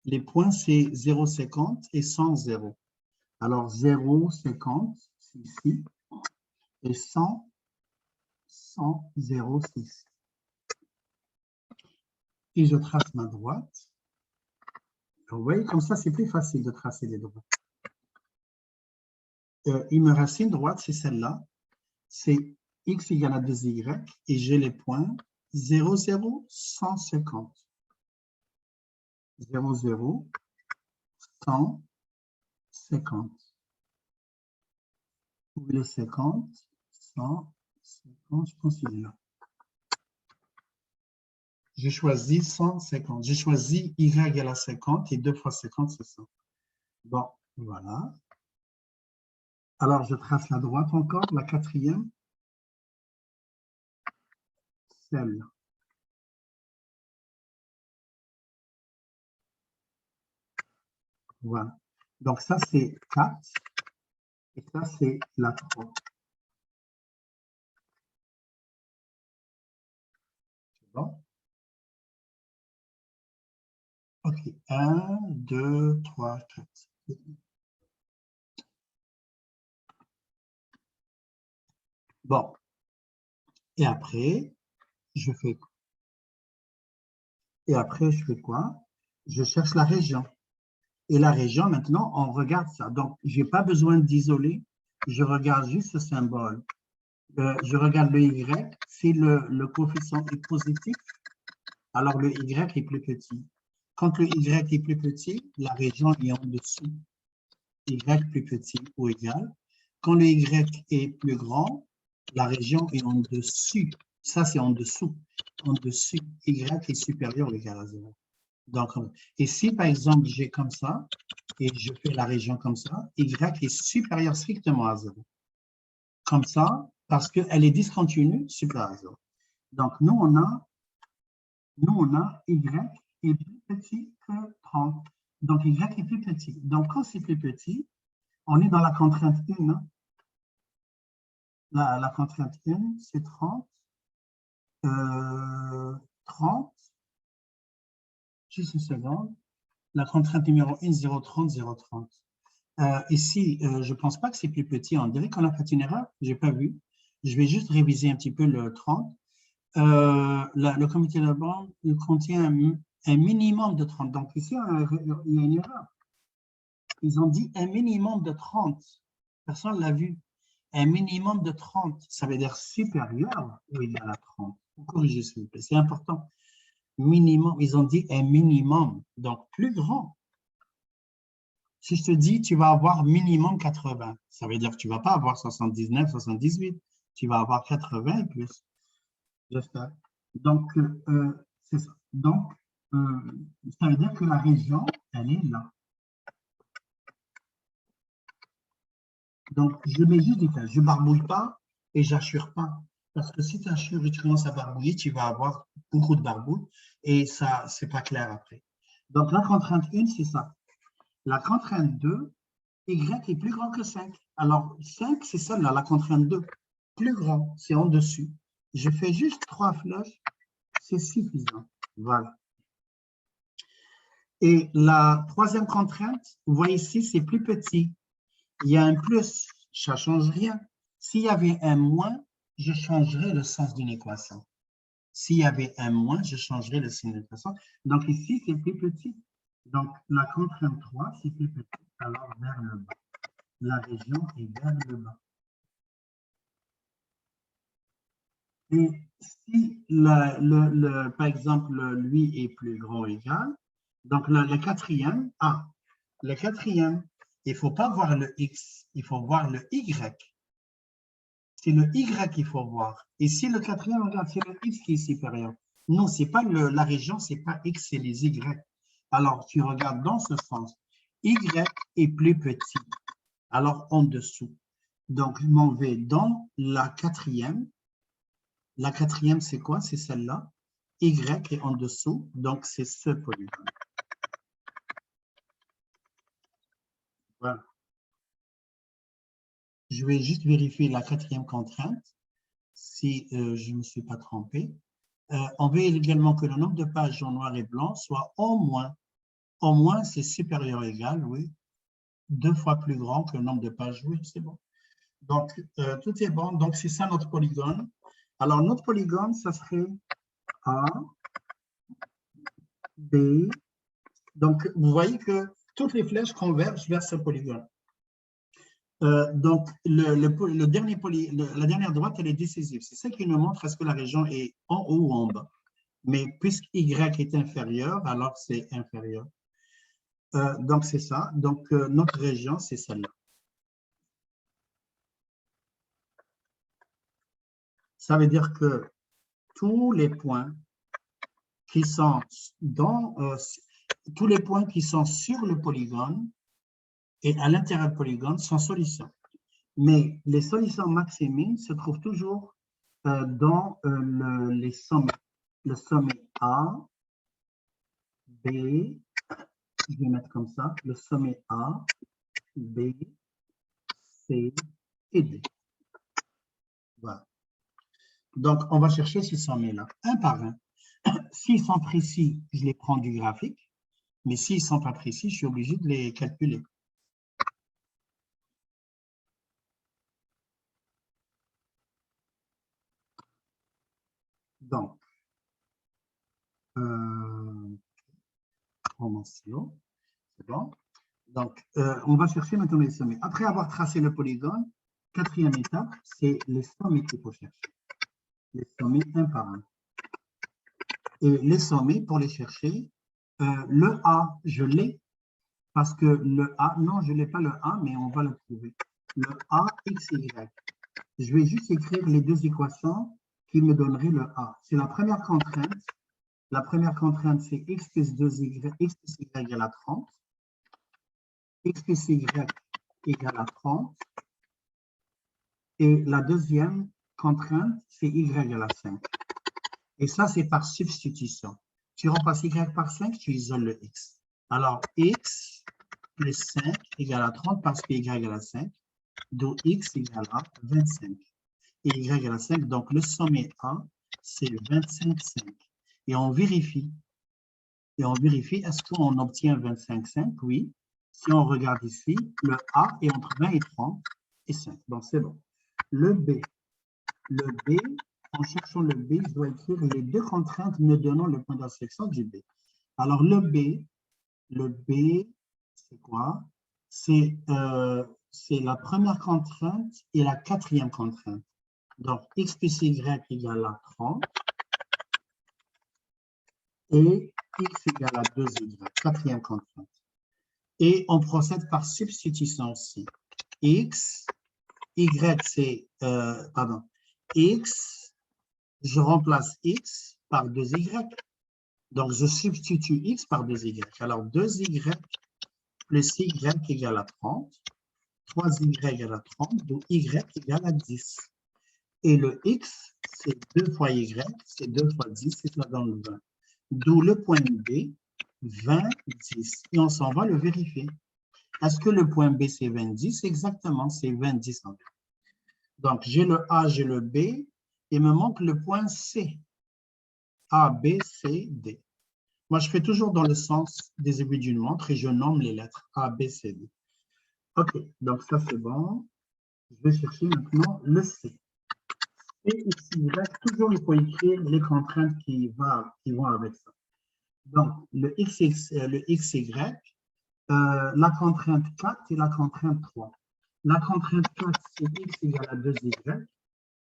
Speaker 4: les points, c'est 0,50 et 100, 0. Alors, 0,50, c'est ici, et 100, 100, 0, c'est ici. Et je trace ma droite. Vous voyez, comme ça, c'est plus facile de tracer les droites. Il me reste une droite, c'est celle-là. C'est x égale à 2y, et j'ai les points 0, 0, 150. 0, 0, 100, 50. Où est le 50? 100, 50, je pense qu'il est là. J'ai choisi 150. J'ai choisi y égale à 50 et 2 fois 50, c'est ça. Bon, voilà. Alors, je trace la droite encore, la quatrième. Celle-là. Voilà. Donc, ça, c'est 4. Et ça, c'est la 3. C'est bon? OK. 1, 2, 3, 4. Bon. Et après, je fais quoi? Et après, je fais quoi? Je cherche la région. Et la région, maintenant, on regarde ça. Donc, je n'ai pas besoin d'isoler. Je regarde juste ce symbole. Je regarde le Y. Si le coefficient est positif, alors le Y est plus petit. Quand le Y est plus petit, la région est en dessous. Y plus petit ou égal. Quand le Y est plus grand, la région est en dessus. Ça, c'est en dessous. En dessus, Y est supérieur ou égal à 0. Donc, et si, par exemple, j'ai comme ça, et je fais la région comme ça, Y est supérieur strictement à 0. Comme ça, parce qu'elle est discontinue, supérieure à 0. Donc, nous, on a Y est plus petit que 30. Donc, Y est plus petit. Donc, quand c'est plus petit, on est dans la contrainte 1. Hein? La contrainte 1, c'est 30. 30. Juste une seconde. La contrainte numéro 1, 0,30, 0,30. Ici, je ne pense pas que c'est plus petit. On dirait qu'on a fait une erreur. Je n'ai pas vu. Je vais juste réviser un petit peu le 30. Le comité de bande contient un minimum de 30. Donc ici, il y a une erreur. Ils ont dit un minimum de 30. Personne ne l'a vu. Un minimum de 30, ça veut dire supérieur ou égal à 30. Corrigez s'il vous plaît, c'est important. Minimum, ils ont dit un minimum, donc plus grand. Si je te dis, tu vas avoir minimum 80, ça veut dire que tu ne vas pas avoir 79, 78, tu vas avoir 80 et plus. J'espère. Donc, c'est ça. Donc, ça veut dire que la région, elle est là. Donc, je mets juste des flèches. Je ne barbouille pas et je n'assure pas. Parce que si tu assures et tu commences à barbouiller, tu vas avoir beaucoup de barbouille et ça, ce n'est pas clair après. Donc, la contrainte 1, c'est ça. La contrainte 2, Y est plus grand que 5. Alors, 5, c'est celle-là, la contrainte 2. Plus grand, c'est en dessus. Je fais juste 3 flèches, c'est suffisant. Voilà. Et la troisième contrainte, vous voyez ici, c'est plus petit. Il y a un plus, ça ne change rien. S'il y avait un moins, je changerais le sens d'une équation. S'il y avait un moins, je changerais le signe de l'équation. Donc ici, c'est plus petit. Donc la contrainte 3, c'est plus petit, alors vers le bas. La région est vers le bas. Et si, par exemple, lui est plus grand ou égal, donc le quatrième, le quatrième, il ne faut pas voir le X, il faut voir le Y. C'est le Y qu'il faut voir. Et si le quatrième, regarde, c'est le X qui est supérieur. Non, ce n'est pas la région, ce n'est pas X, c'est les Y. Alors, tu regardes dans ce sens. Y est plus petit. Alors, en dessous. Donc, je m'en vais dans la quatrième. La quatrième, c'est quoi? C'est celle-là. Y est en dessous, donc c'est ce polygone. Voilà. Je vais juste vérifier la quatrième contrainte, si je ne me suis pas trompé. On veut également que le nombre de pages en noir et blanc soit au moins. Au moins, c'est supérieur ou égal, oui. 2 fois plus grand que le nombre de pages, oui, c'est bon. Donc, tout est bon. Donc, c'est ça notre polygone. Alors, notre polygone, ça serait A, B. Donc, vous voyez que toutes les flèches convergent vers ce polygone. Donc, la dernière droite, elle est décisive. C'est ça qui nous montre est-ce que la région est en haut ou en bas. Mais puisque y est inférieur, alors c'est inférieur. Donc, c'est ça. Donc, notre région, c'est celle-là. Ça veut dire que tous les points qui sont tous les points qui sont sur le polygone et à l'intérieur du polygone sont solutions. Mais les solutions maximines se trouvent toujours dans les sommets. Le sommet A, B, je vais mettre comme ça, le sommet A, B, C et D. Voilà. Donc, on va chercher ces sommets-là, un par un. S'ils sont précis, je les prends du graphique, mais s'ils ne sont pas précis, je suis obligé de les calculer. Donc, prends mon stylo, c'est bon. Donc, on va chercher maintenant les sommets. Après avoir tracé le polygone, quatrième étape, c'est les sommets qu'il faut chercher. Les sommets un par un. Et les sommets, pour les chercher, le A, je l'ai, parce que le A, non, je n'ai pas le A, mais on va le trouver. Le A, X, Y. Je vais juste écrire les deux équations qui me donneraient le A. C'est la première contrainte. La première contrainte, c'est X plus 2Y, X plus Y égale à 30. X plus Y égale à 30. Et la deuxième contrainte, c'est Y égale à 5. Et ça, c'est par substitution. Tu remplaces Y par 5, tu isoles le X. Alors, X plus 5 égale à 30 parce que Y égale à 5. d'où X égale à 25. Et Y égale à 5. Donc, le sommet A, c'est 25,5. Et on vérifie. Est-ce qu'on obtient 25,5? Oui. Si on regarde ici, le A est entre 20 et 30 et 5. Donc, c'est bon. Le B, en cherchant le B, je dois écrire les deux contraintes me donnant le point d'intersection du B. Alors, le B, c'est quoi? C'est la première contrainte et la quatrième contrainte. Donc, X plus Y égale à 30 et X égale à 2Y, quatrième contrainte. Et on procède par substitution aussi. X, Y, c'est, X, je remplace X par 2Y. Donc, je substitue X par 2Y. Alors, 2Y plus Y égale à 30, 3Y égale à 30, donc Y égale à 10. Et le X, c'est 2 fois Y, c'est 2 fois 10, c'est ça dans le 20. D'où le point B, 20, 10. Et on s'en va le vérifier. Est-ce que le point B, c'est 20, 10? Exactement, c'est 20, 10 en fait. Donc, j'ai le A, j'ai le B, il me manque le point C. A, B, C, D. Moi, je fais toujours dans le sens des aiguilles d'une montre et je nomme les lettres A, B, C, D. OK, donc ça, c'est bon. Je vais chercher maintenant le C. Et ici, toujours, il faut écrire les contraintes qui vont avec ça. Donc, le XY, la contrainte 4 et la contrainte 3. La contrainte 4, c'est X égale à 2Y.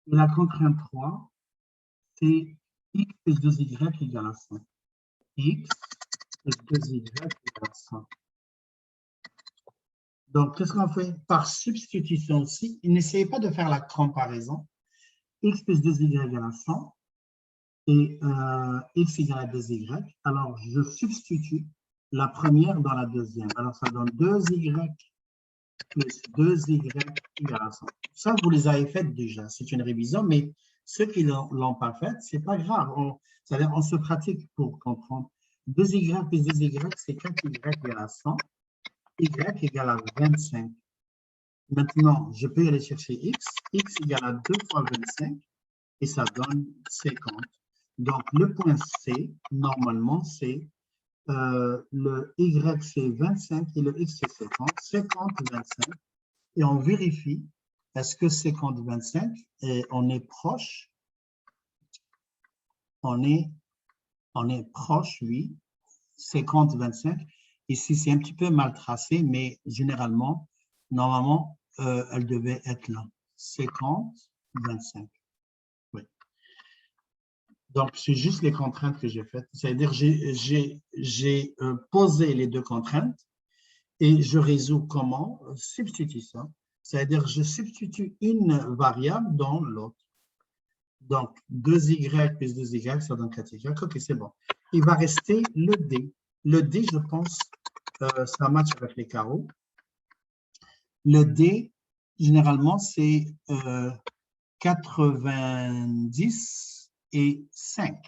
Speaker 4: Et la contrainte 3, c'est X plus 2Y égale à 100. X plus 2Y égale à 100. Donc, qu'est-ce qu'on fait? Par substitution aussi, n'essayez pas de faire la comparaison. X plus 2Y égale à 100 et X égale à 2Y. Alors, je substitue la première dans la deuxième. Alors, ça donne 2Y plus 2Y égale à 100. Ça, vous les avez faites déjà. C'est une révision, mais ceux qui ne l'ont pas faite, ce n'est pas grave. On se pratique pour comprendre. 2Y plus 2Y, c'est 4Y égale à 100. Y égale à 25. Maintenant, je peux aller chercher X. X égale à 2 fois 25 et ça donne 50. Donc, le point C, normalement, c'est le Y, c'est 25 et le X, c'est 50. 50, 25. Et on vérifie, est-ce que 50, 25, et on est proche? On est proche, oui. 50, 25. Ici, c'est un petit peu mal tracé, mais généralement, normalement, elle devait être là. 50, 25. Oui. Donc, c'est juste les contraintes que j'ai faites. C'est-à-dire, j'ai posé les deux contraintes et je résous comment? Substitution. C'est-à-dire, je substitue une variable dans l'autre. Donc, 2y plus 2y, ça donne 4y. OK, c'est bon. Il va rester le d. Le d, je pense, ça match avec les carreaux. Le d, généralement, c'est 90 et 5.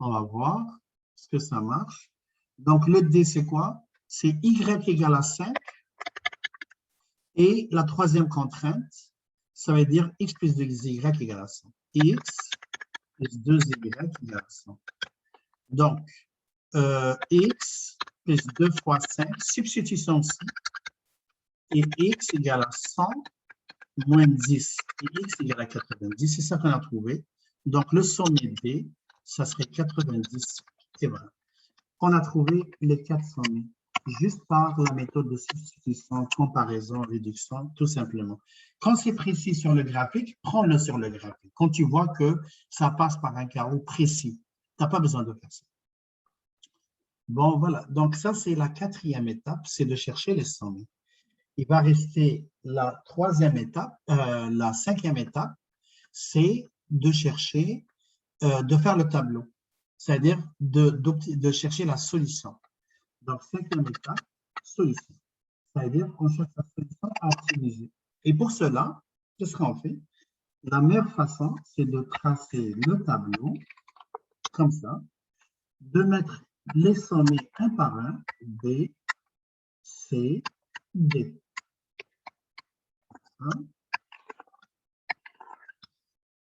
Speaker 4: On va voir ce que ça marche. Donc, le d, c'est quoi? C'est y égale à 5. Et la troisième contrainte, ça veut dire x plus 2y égale à 100. X plus 2y égale à 100. Donc, x plus 2 fois 5, substitution aussi, et x égale à 100 moins 10, et x égale à 90, c'est ça qu'on a trouvé. Donc, le sommet D, ça serait 90, et voilà. On a trouvé les 4 sommets, juste par la méthode de substitution, comparaison, réduction, tout simplement. Quand c'est précis sur le graphique, prends-le sur le graphique. Quand tu vois que ça passe par un carreau précis, tu n'as pas besoin de faire ça. Bon, voilà. Donc, ça, c'est la 4e étape, c'est de chercher les sommets. Il va rester la 3e étape, la 5e étape, c'est de chercher, de faire le tableau, c'est-à-dire de chercher la solution. Donc, 5e étape, solution. C'est-à-dire qu'on cherche la solution à optimiser. Et pour cela, qu'est-ce qu'on fait? La meilleure façon, c'est de tracer le tableau, comme ça, de mettre les sommets un par un, B, C, D. Hein?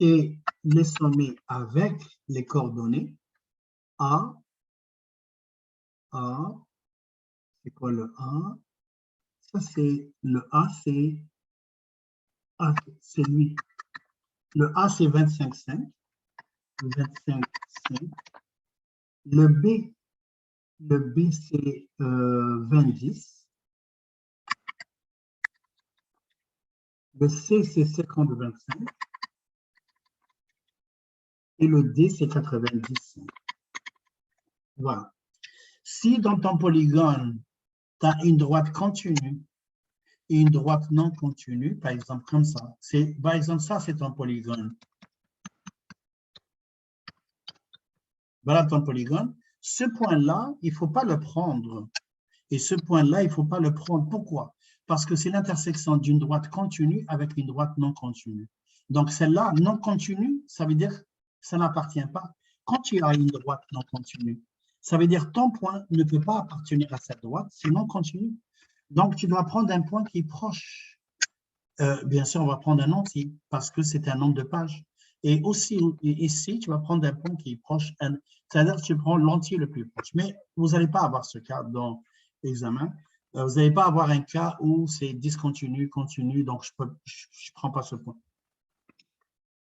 Speaker 4: Et les sommets avec les coordonnées A, c'est quoi le A? Ça, c'est le A, c'est lui. Le A, c'est 25,5. 25,5. Le B, c'est 20,10. Le C, c'est 50,25. Et le D, c'est 90. Voilà. Si dans ton polygone, tu as une droite continue et une droite non continue, par exemple comme ça, par exemple ça, c'est ton polygone. Voilà ton polygone. Ce point-là, il ne faut pas le prendre. Et ce point-là, il ne faut pas le prendre. Pourquoi? Parce que c'est l'intersection d'une droite continue avec une droite non continue. Donc, celle-là, non continue, ça veut dire que ça n'appartient pas. Quand tu as une droite non continue, ça veut dire que ton point ne peut pas appartenir à cette droite, c'est non continu. Donc, tu dois prendre un point qui est proche. Bien sûr, on va prendre un entier parce que c'est un nombre de pages. Et aussi, ici, tu vas prendre un point qui est proche. C'est-à-dire que tu prends l'entier le plus proche. Mais vous n'allez pas avoir ce cas dans l'examen. Vous n'allez pas avoir un cas où c'est discontinu, continu, donc je ne prends pas ce point.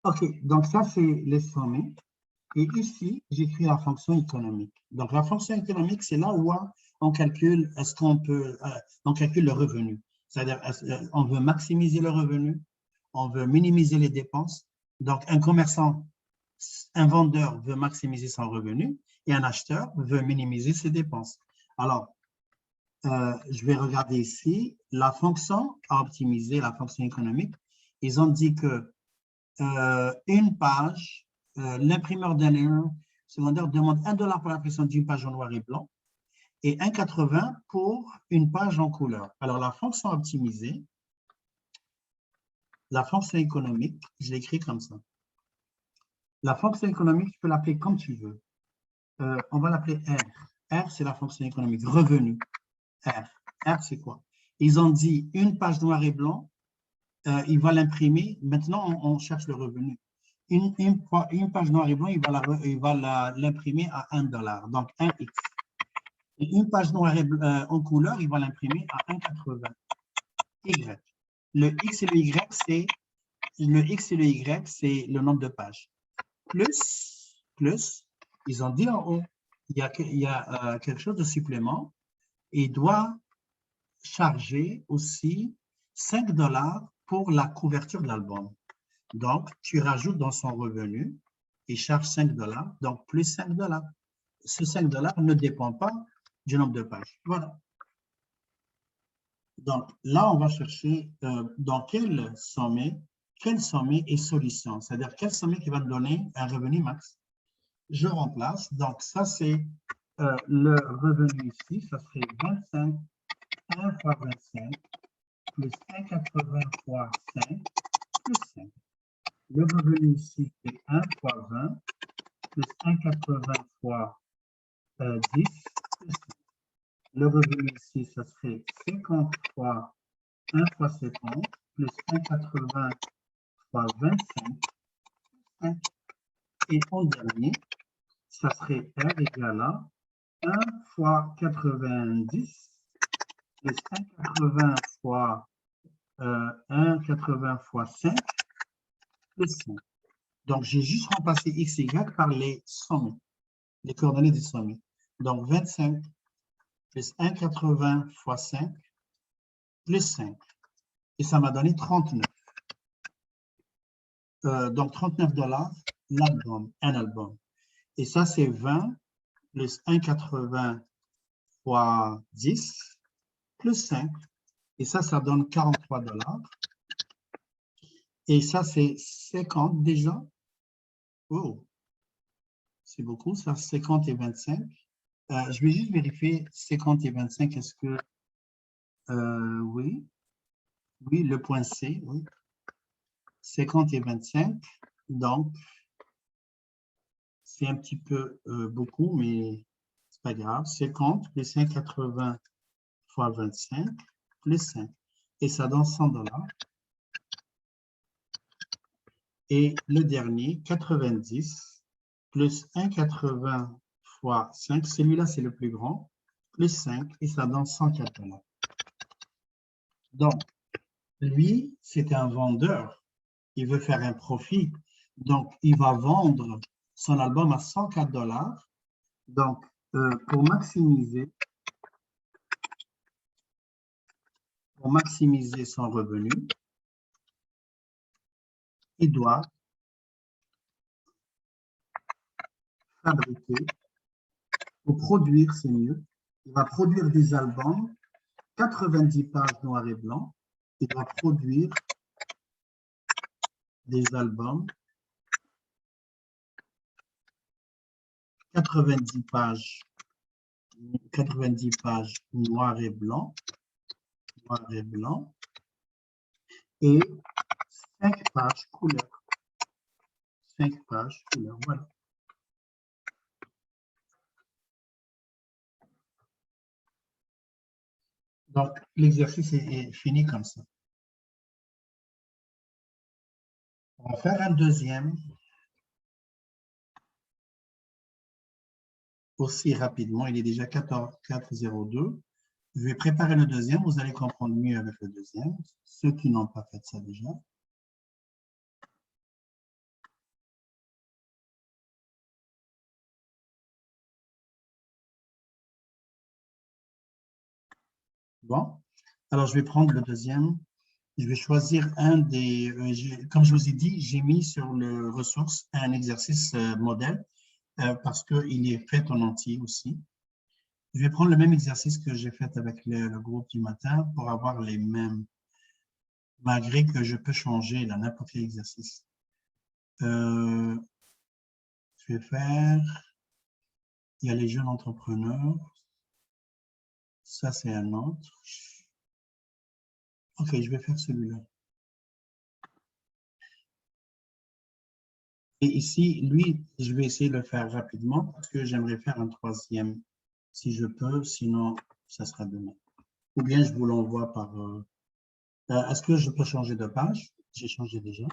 Speaker 4: OK, donc ça, c'est les sommets. Et ici, j'écris la fonction économique. Donc, la fonction économique, c'est là où on calcule, on calcule le revenu. C'est-à-dire, on veut maximiser le revenu, on veut minimiser les dépenses. Donc, un commerçant, un vendeur veut maximiser son revenu et un acheteur veut minimiser ses dépenses. Alors, je vais regarder ici, la fonction à optimiser, la fonction économique, ils ont dit que une page, l'imprimeur d'un secondaire demande $1 pour l'impression d'une page en noir et blanc et 1,80 pour une page en couleur. Alors, la fonction optimisée, la fonction économique, je l'écris comme ça. La fonction économique, tu peux l'appeler comme tu veux. On va l'appeler R. R, c'est la fonction économique. Revenu. R. R, c'est quoi? Ils ont dit une page noir et blanc, il va l'imprimer. Maintenant, on cherche le revenu. Une page noir et blanc, il va l'imprimer à $1, donc 1x. Et une page noire et blanc, en couleur, il va l'imprimer à 1,80. Y. Le X et le Y, c'est le nombre de pages. Plus, ils ont dit en haut, il y a quelque chose de supplément. Il doit charger aussi $5 pour la couverture de l'album. Donc, tu rajoutes dans son revenu il charge 5 $, donc plus 5 $. Ce 5 $ ne dépend pas du nombre de pages. Voilà. Donc là, on va chercher dans quel sommet est solution, c'est-à-dire quel sommet qui va donner un revenu max. Je remplace, donc ça c'est le revenu ici, ça serait 25, 1 fois 25, plus 1,80 fois 5, plus 5. Le revenu ici, c'est 1 fois 20, plus 1,80 fois 10, plus 5. Le revenu ici, ça serait 50 fois 1 fois 50, plus 1,80 fois 25, plus 5. Et en dernier, ça serait R égale à 1 fois 90, plus 1,80 fois 1,80 fois 5, plus 5. Donc, j'ai juste remplacé x et y par les sommets, les coordonnées des sommets. Donc, 25 plus 1,80 fois 5, plus 5. Et ça m'a donné 39. Donc, 39 $, l'album, un album. Et ça, c'est 20 plus 1,80 fois 10, plus 5. Et ça donne 43 $. Et ça, c'est 50 déjà. Oh, c'est beaucoup, ça, 50 et 25. Je vais juste vérifier 50 et 25, est-ce que... oui, le point C, oui. 50 et 25, donc c'est un petit peu beaucoup, mais c'est pas grave. 50 plus 1,80 fois 25, plus 5. Et ça donne 100 $. Et le dernier, 90 plus 1,80 fois 5, celui-là c'est le plus grand, plus 5, et ça donne 104 $. Donc, lui, c'est un vendeur. Il veut faire un profit. Donc, il va vendre son album à 104 $. Donc, pour maximiser son revenu, il doit fabriquer ou produire, c'est mieux. Il va produire des albums, 90 pages noir et blanc. Il doit produire des albums, 90 pages noir et blanc, et 5 pages couleur. 5 pages couleur, voilà. Donc, l'exercice est fini comme ça. On va faire un deuxième. Aussi rapidement, il est déjà 14h02. Je vais préparer le deuxième, vous allez comprendre mieux avec le deuxième, ceux qui n'ont pas fait ça déjà. Bon, alors je vais prendre le deuxième. Je vais choisir un des, comme je vous ai dit, j'ai mis sur le ressource un exercice modèle parce qu'il est fait en entier aussi. Je vais prendre le même exercice que j'ai fait avec le groupe du matin pour avoir les mêmes, malgré que je peux changer dans n'importe quel exercice. Je vais faire, il y a les jeunes entrepreneurs, ça c'est un autre. Ok, je vais faire celui-là. Et ici, lui, je vais essayer de le faire rapidement parce que j'aimerais faire un troisième si je peux, sinon ça sera demain. Ou bien je vous l'envoie par... Est-ce que je peux changer de page? J'ai changé déjà.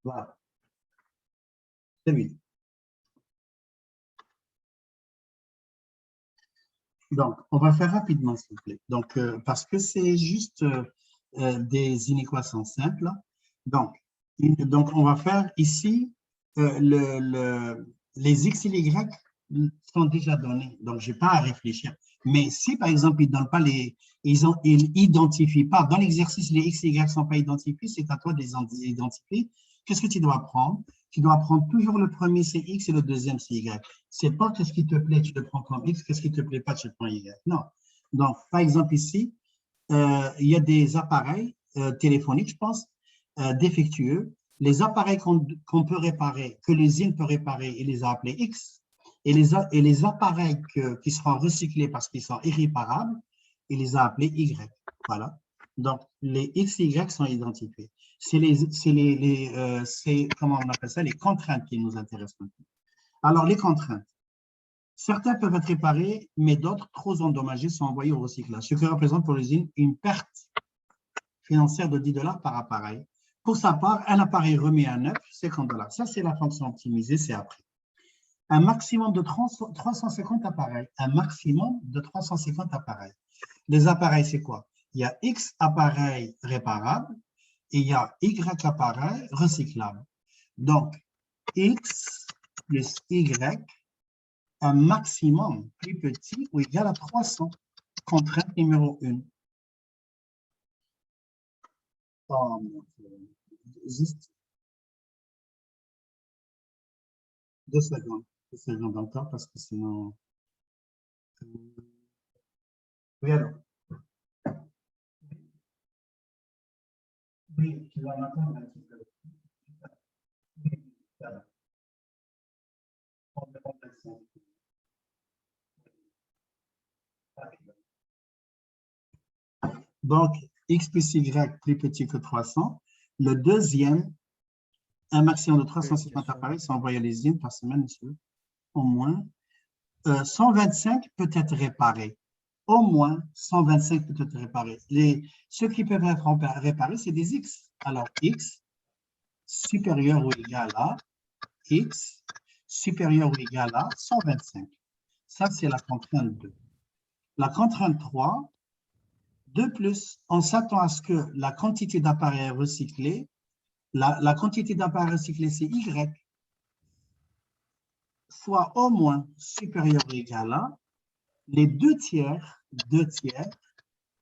Speaker 4: Voilà. C'est bien. Donc, on va faire rapidement, s'il vous plaît. Donc, parce que c'est juste des inéquations simples. Donc, on va faire ici, les x et les y sont déjà donnés. Donc, je n'ai pas à réfléchir. Mais si, par exemple, ils ne donnent pas ils n'identifient pas, dans l'exercice, les x et y ne sont pas identifiés, c'est à toi de les identifier. qu'est-ce que tu dois prendre? Tu dois prendre toujours le premier, c'est X, et le deuxième, c'est Y. C'est pas qu'est-ce qui te plaît, tu le prends comme X, qu'est-ce qui te plaît pas, tu le prends Y. Non. Donc, par exemple, ici, il y a des appareils téléphoniques, je pense, défectueux. Les appareils qu'on peut réparer, que l'usine peut réparer, il les a appelés X. Et les appareils qui seront recyclés parce qu'ils sont irréparables, il les a appelés Y. Voilà. Donc, les X et Y sont identifiés. C'est comment on appelle ça, les contraintes qui nous intéressent maintenant. Alors, les contraintes. Certains peuvent être réparés, mais d'autres, trop endommagés, sont envoyés au recyclage, ce qui représente pour l'usine une perte financière de 10 $ par appareil. Pour sa part, un appareil remis à neuf, 50 $. Ça, c'est la fonction optimisée, c'est après. Un maximum de 350 appareils. Un maximum de 350 appareils. Les appareils, c'est quoi? Il y a X appareils réparables et il y a Y appareils recyclables. Donc, X plus Y, un maximum plus petit ou égal à 300. Contrainte numéro 1. Oh, juste 2 secondes. 2 secondes encore parce que sinon... Oui, alors. Oui, tu vas m'attendre un petit peu. Oui, voilà. Donc, X plus Y plus petit que 300. Le deuxième, un maximum de 350 appareils sont envoyés à l'usine par semaine, monsieur. Au moins. 125 peut être réparé. Au moins 125 peut être réparé. Ceux qui peuvent être réparés, c'est des X. Alors, X supérieur ou égal à X supérieur ou égal à 125. Ça, c'est la contrainte 2. La contrainte 3, de plus, on s'attend à ce que la quantité d'appareils recyclés, la quantité d'appareils recyclés, c'est Y, soit au moins supérieur ou égal à les 2 tiers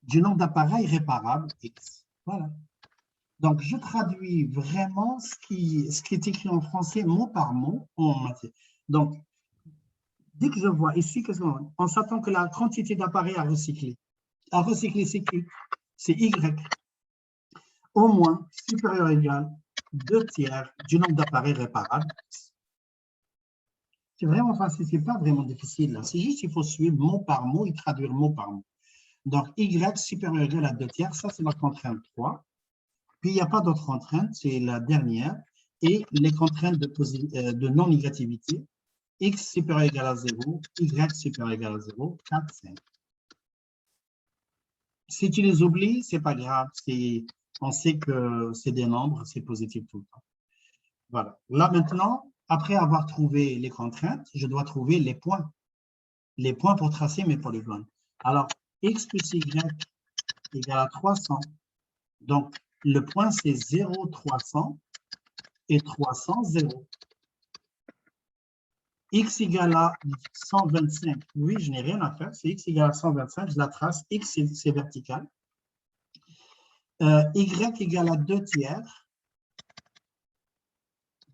Speaker 4: du nombre d'appareils réparables X. Voilà. Donc, je traduis vraiment ce qui est écrit en français mot par mot en matière. Donc, dès que je vois ici, on s'attend que la quantité d'appareils à recycler c'est qui? C'est Y. Au moins supérieur ou égal 2 tiers du nombre d'appareils réparables. C'est vraiment facile, c'est pas vraiment difficile. C'est juste qu'il faut suivre mot par mot et traduire mot par mot. Donc, Y supérieur ou égal à 2 tiers, ça c'est la contrainte 3. Puis, il n'y a pas d'autre contrainte, c'est la dernière. Et les contraintes de non-négativité, X supérieur ou égal à 0, Y supérieur ou égal à 0, 4, 5. Si tu les oublies, ce n'est pas grave. On sait que c'est des nombres, c'est positif tout le temps. Voilà. Là, maintenant, après avoir trouvé les contraintes, je dois trouver les points. Les points pour tracer mes polygones. Alors, X plus Y égale à 300. Donc, le point, c'est 0, 300 et 300, 0. X égale à 125. Oui, je n'ai rien à faire. C'est X égale à 125. Je la trace. X, c'est vertical. Y égale à 2 tiers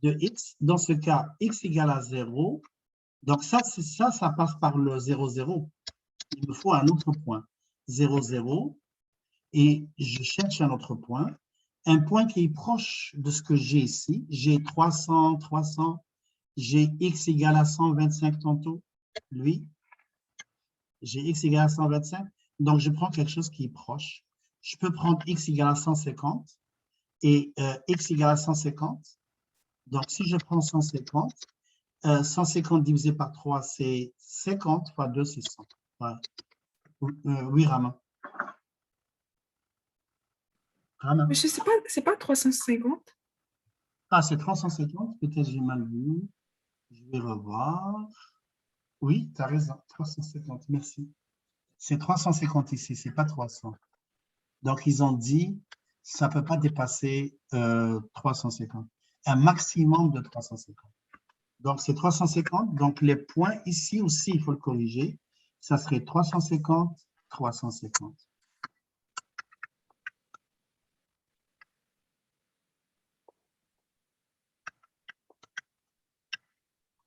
Speaker 4: de X. Dans ce cas, X égale à 0. Donc, ça passe par le 0, 0. Il me faut un autre point. 0, 0. Et je cherche un autre point. Un point qui est proche de ce que j'ai ici. J'ai 300, 300. J'ai X égale à 125 tantôt. Lui. J'ai X égale à 125. Donc, je prends quelque chose qui est proche. Je peux prendre X égale à 150 et X égale à 150. Donc, si je prends 150, 150 divisé par 3, c'est 50 fois 2, c'est 100. Voilà. Oui, Rama. Rama.
Speaker 1: Mais je sais pas, c'est pas 350?
Speaker 4: Ah, c'est 350, peut-être j'ai mal vu. Je vais revoir. Oui, tu as raison, 350, merci. C'est 350 ici, c'est pas 300. Donc, ils ont dit, ça ne peut pas dépasser 350. Un maximum de 350. Donc, c'est 350. Donc, les points ici aussi, il faut le corriger. Ça serait 350, 350.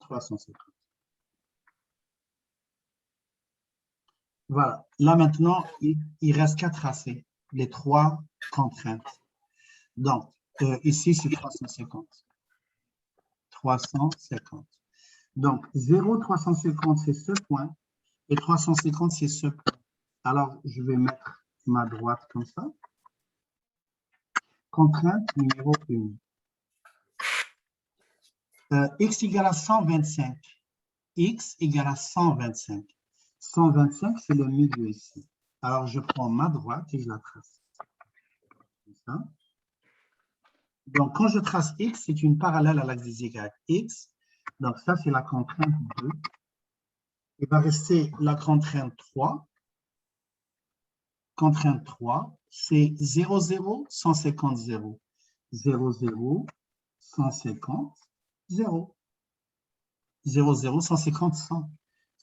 Speaker 4: 350. Voilà. Là, maintenant, il reste qu'à tracer les trois contraintes. Donc, ici, c'est 350. 350. Donc, 0, 350, c'est ce point. Et 350, c'est ce point. Alors, je vais mettre ma droite comme ça. Contrainte numéro 1. X égale à 125. X égale à 125. 125, c'est le milieu ici. Alors, je prends ma droite et je la trace. Comme ça. Donc, quand je trace X, c'est une parallèle à l'axe des Y. X, donc ça, c'est la contrainte 2. Il va rester la contrainte 3. Contrainte 3, c'est 0, 0, 150, 0. 0, 0, 150, 0. 0, 0, 150, 100.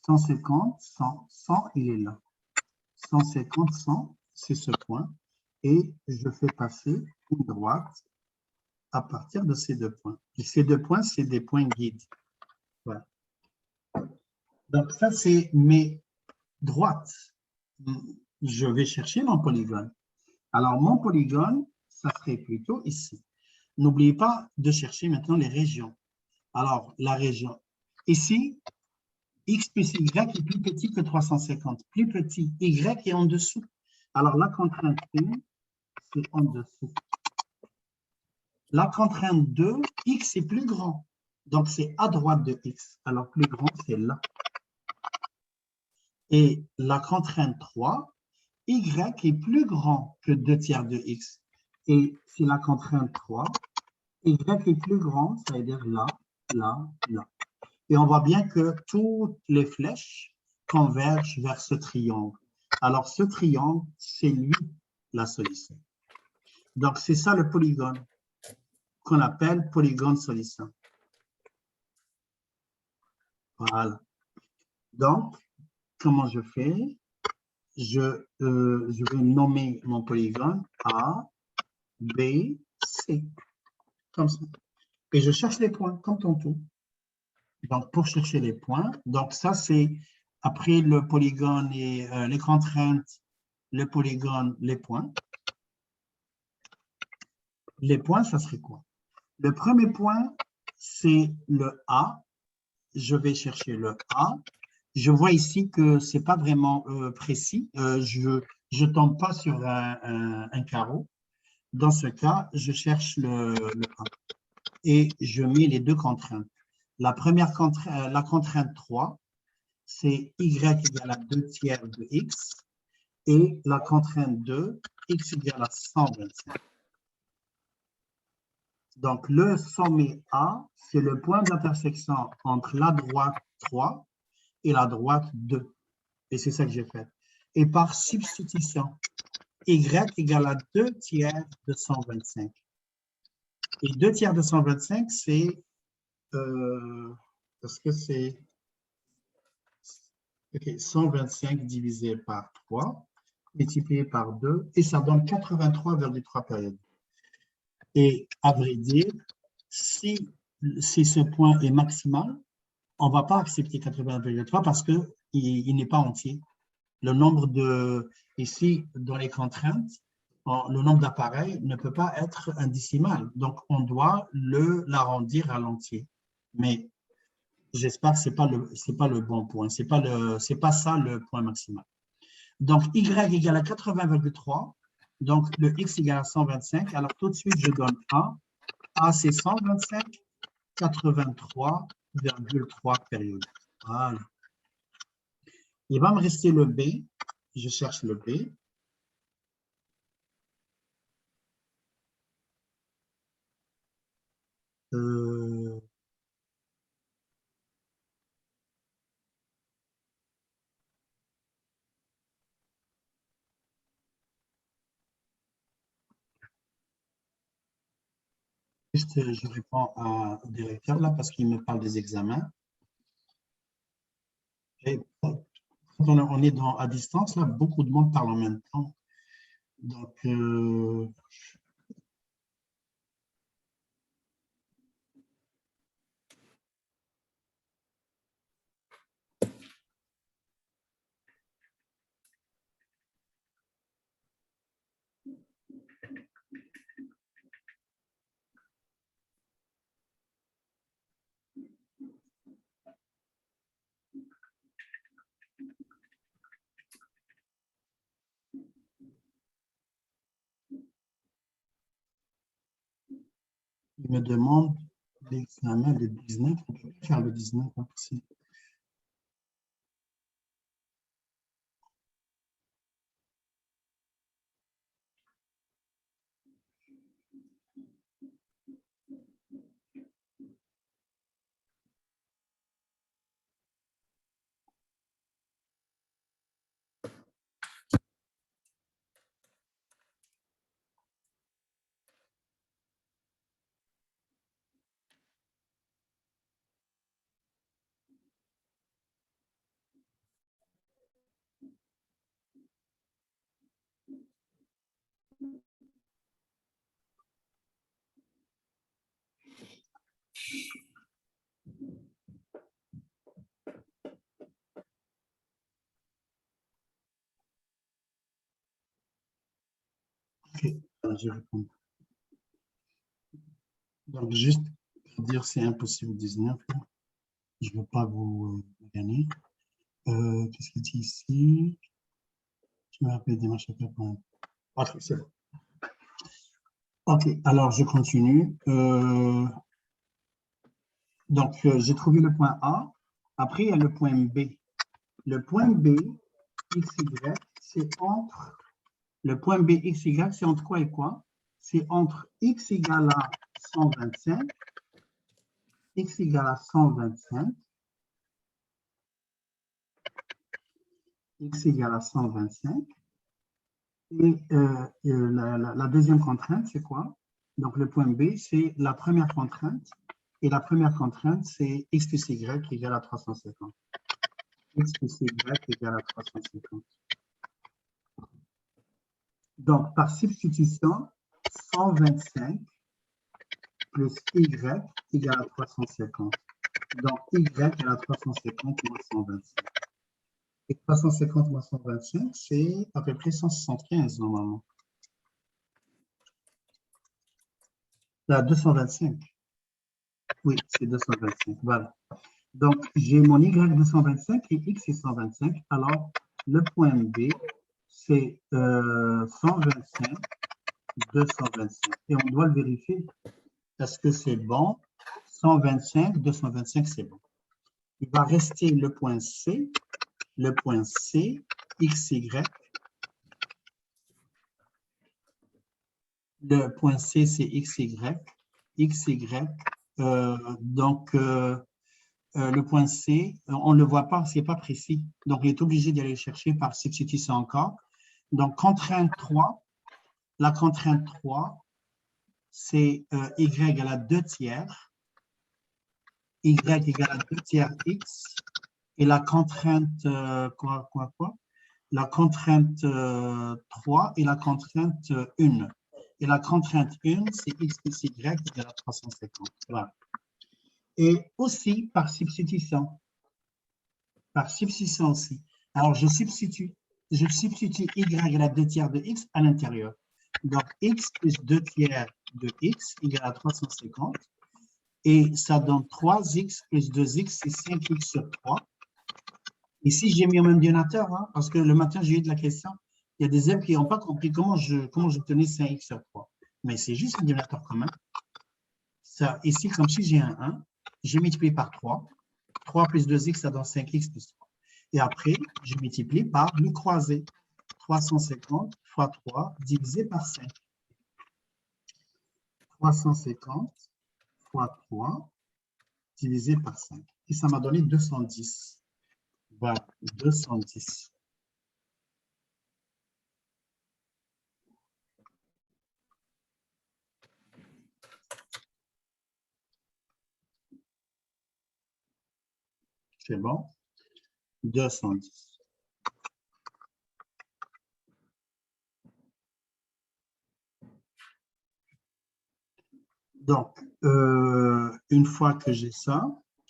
Speaker 4: 150, 100, 100, il est là. 150, 100, c'est ce point. Et je fais passer une droite à partir de ces deux points. Et ces deux points, c'est des points guides. Voilà. Donc, ça, c'est mes droites. Je vais chercher mon polygone. Alors, mon polygone, ça serait plutôt ici. N'oubliez pas de chercher maintenant les régions. Alors, la région. Ici, X plus Y est plus petit que 350. Plus petit. Y est en dessous. Alors, la contrainte 1, c'est en dessous. La contrainte 2, X est plus grand. Donc, c'est à droite de X. Alors, plus grand, c'est là. Et la contrainte 3, Y est plus grand que 2 tiers de X. Et c'est la contrainte 3. Y est plus grand, ça veut dire là, là, là. Et on voit bien que toutes les flèches convergent vers ce triangle. Alors, ce triangle, c'est lui la solution. Donc, c'est ça le polygone qu'on appelle polygone solution. Voilà. Donc, comment je fais? Je vais nommer mon polygone A, B, C. Comme ça. Et je cherche les points, comme tantôt. Donc, pour chercher les points, donc ça, c'est après le polygone et les contraintes, le polygone, les points. Les points, ça serait quoi? Le premier point, c'est le A. Je vais chercher le A. Je vois ici que ce n'est pas vraiment précis. Je ne tombe pas sur un carreau. Dans ce cas, je cherche le A. Et je mets les deux contraintes. La première contrainte, la contrainte 3, c'est Y égale à 2 tiers de X. Et la contrainte 2, X égale à 125. Donc, le sommet A, c'est le point d'intersection entre la droite 3 et la droite 2. Et c'est ça que j'ai fait. Et par substitution, Y égale à 2 tiers de 125. Et 2 tiers de 125, c'est... est-ce que c'est... Okay, 125 divisé par 3, multiplié par 2, et ça donne 83,3 périodes. Et à vrai dire, si ce point est maximal, on ne va pas accepter 80,3 parce qu'il n'est pas entier. Le nombre de, ici, dans les contraintes, le nombre d'appareils ne peut pas être un décimal. Donc, on doit l'arrondir à l'entier. Mais j'espère que ce n'est pas le bon point. Ce n'est pas ça le point maximal. Donc, Y égale à 80,3. Donc, le X égale à 125. Alors, tout de suite, je donne A. A, c'est 125, 83,3 périodes. Voilà. Il va me rester le B. Je cherche le B. Juste, je réponds au directeur là parce qu'il me parle des examens. Et quand on est à distance, là, beaucoup de monde parle en même temps. Donc, Il me demande l'examen de 19. On peut faire le 19 aussi. Ok, alors je réponds. Donc, juste pour dire c'est impossible 19. Je ne veux pas vous gagner. Qu'est-ce qu'il dit ici? Je me rappelle des marches à faire. Ok, c'est bon. Ok, alors je continue. Donc, j'ai trouvé le point A. Après, il y a le point B. Le point B, XY, c'est entre... Le point B, XY, c'est entre quoi et quoi? C'est entre X égale à 125, X égale à 125, X égale à 125. Et la deuxième contrainte, c'est quoi? Donc, le point B, c'est la première contrainte. Et la première contrainte, c'est X plus Y égale à 350. X plus Y égale à 350. Donc, par substitution, 125 plus Y égale à 350. Donc, Y égale à 350 moins 125. Et 350 moins 125, c'est à peu près 175 normalement. Là, 225. Oui, c'est 225. Voilà. Donc, j'ai mon Y 225 et X est 125. Alors, le point B, c'est 125, 225. Et on doit le vérifier. Est-ce que c'est bon? 125, 225, c'est bon. Il va rester le point C, XY. Le point C, c'est XY. Donc, le point C, on ne le voit pas, ce n'est pas précis. Donc, il est obligé d'aller le chercher par substitution encore. Donc, contrainte 3, la contrainte 3, c'est Y égale à 2 tiers. Y égale à 2 tiers X. Et la contrainte, La contrainte 3 et la contrainte 1. Et la contrainte 1, c'est X plus Y égale à 350. Voilà. Et aussi par substitution. Par substitution aussi. Alors, je substitue Y égale à 2 tiers de X à l'intérieur. Donc, X plus 2 tiers de X égale à 350. Et ça donne 3X plus 2X, c'est 5X sur 3. Ici, j'ai mis au même dénominateur, hein, parce que le matin, j'ai eu de la question. Il y a des élèves qui n'ont pas compris comment j'obtenais 5X sur 3. Mais c'est juste un dénominateur commun. Ça, ici, comme si j'ai un 1, j'ai multiplié par 3. 3 plus 2X, ça donne 5X plus 3. Et après, je multiplie par le croisé. 350 fois 3 divisé par 5. 350 fois 3 divisé par 5. Et ça m'a donné 210. Voilà, 210. C'est bon? 210. Donc, une fois que j'ai ça,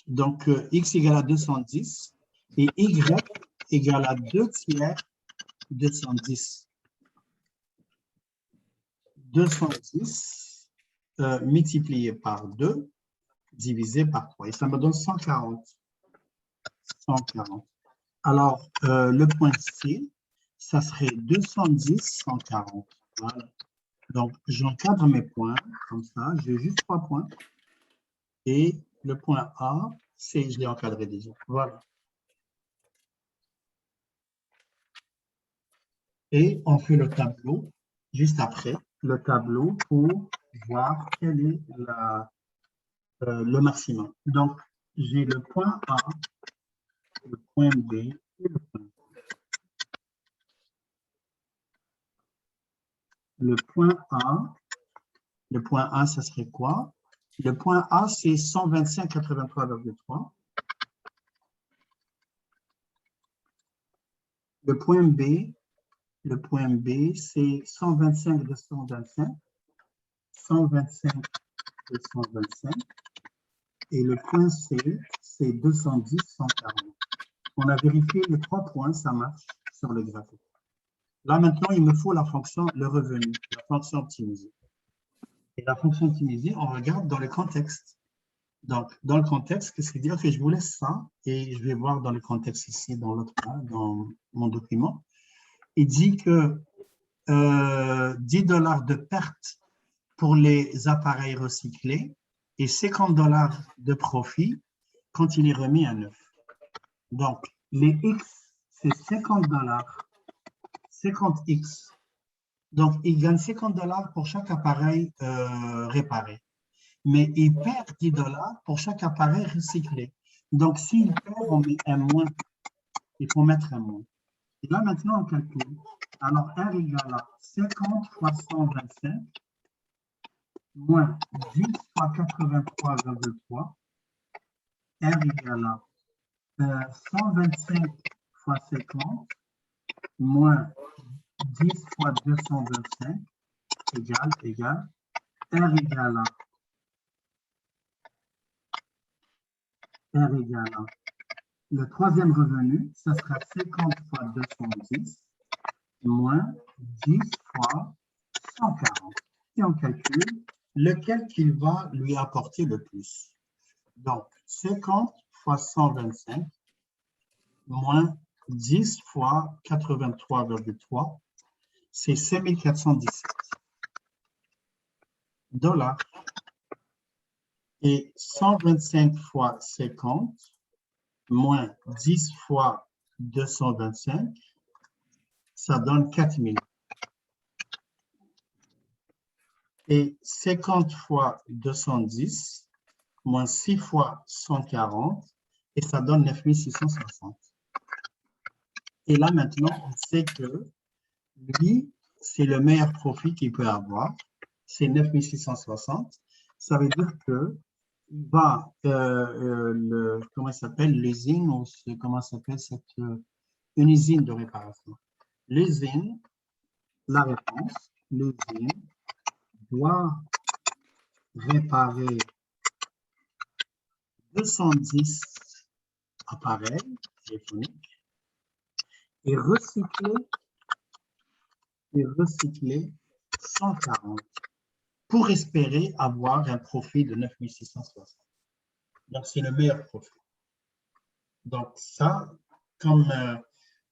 Speaker 4: donc X égale à 210 et Y égale à 2 tiers 210. 210 multiplié par 2 divisé par 3. Et ça me donne 140. 140. Alors, le point C, ça serait 210, 140. Voilà. Donc, j'encadre mes points comme ça. J'ai juste 3 points. Et le point A, je l'ai encadré déjà. Voilà. Et on fait le tableau juste après, le tableau pour voir quel est le maximum. Donc, j'ai le point A, le point B et le point C. Le point A, ça serait quoi? Le point A, c'est 125,83,3. Le point B, c'est 125,225. 125,225. Et le point C, c'est 210,140. On a vérifié les 3 points, ça marche sur le graphique. Là, maintenant, il me faut la fonction, le revenu, la fonction optimisée. Et la fonction optimisée, on regarde dans le contexte. Donc, dans le contexte, qu'est-ce qui veut dire que je vous laisse ça et je vais voir dans le contexte ici, dans mon document. Il dit que 10 $ de perte pour les appareils recyclés et 50 $ de profit quand il est remis à neuf. Donc, les X, c'est 50 $, 50X. Donc, il gagne 50 $ pour chaque appareil réparé. Mais il perd 10 $ pour chaque appareil recyclé. Donc, s'il perd, on met un moins. Il faut mettre un moins. Et là, maintenant, on calcule. Alors, R égale à 50 fois 125 moins 10 fois 83,3. R égale à 125 fois 50 moins 10 fois 225 égale R égale à le troisième revenu, ça sera 50 fois 210 moins 10 fois 140. Et on calcule lequel qu'il va lui apporter le plus. Donc, 50 fois 125 moins 10 fois 83,3, c'est 5417 $. Et 125 fois 50 moins 10 fois 225, ça donne 4000. Et 50 fois 210 moins 6 fois 140, et ça donne 9660. Et là, maintenant, on sait que lui, c'est le meilleur profit qu'il peut avoir. C'est 9660. Ça veut dire que va, comment ça s'appelle, l'usine, ou comment ça s'appelle une usine de réparation. L'usine, la réponse, l'usine doit réparer 210 appareils téléphoniques et recycler 140 pour espérer avoir un profit de 9660. Donc, c'est le meilleur profit. Donc, ça, comme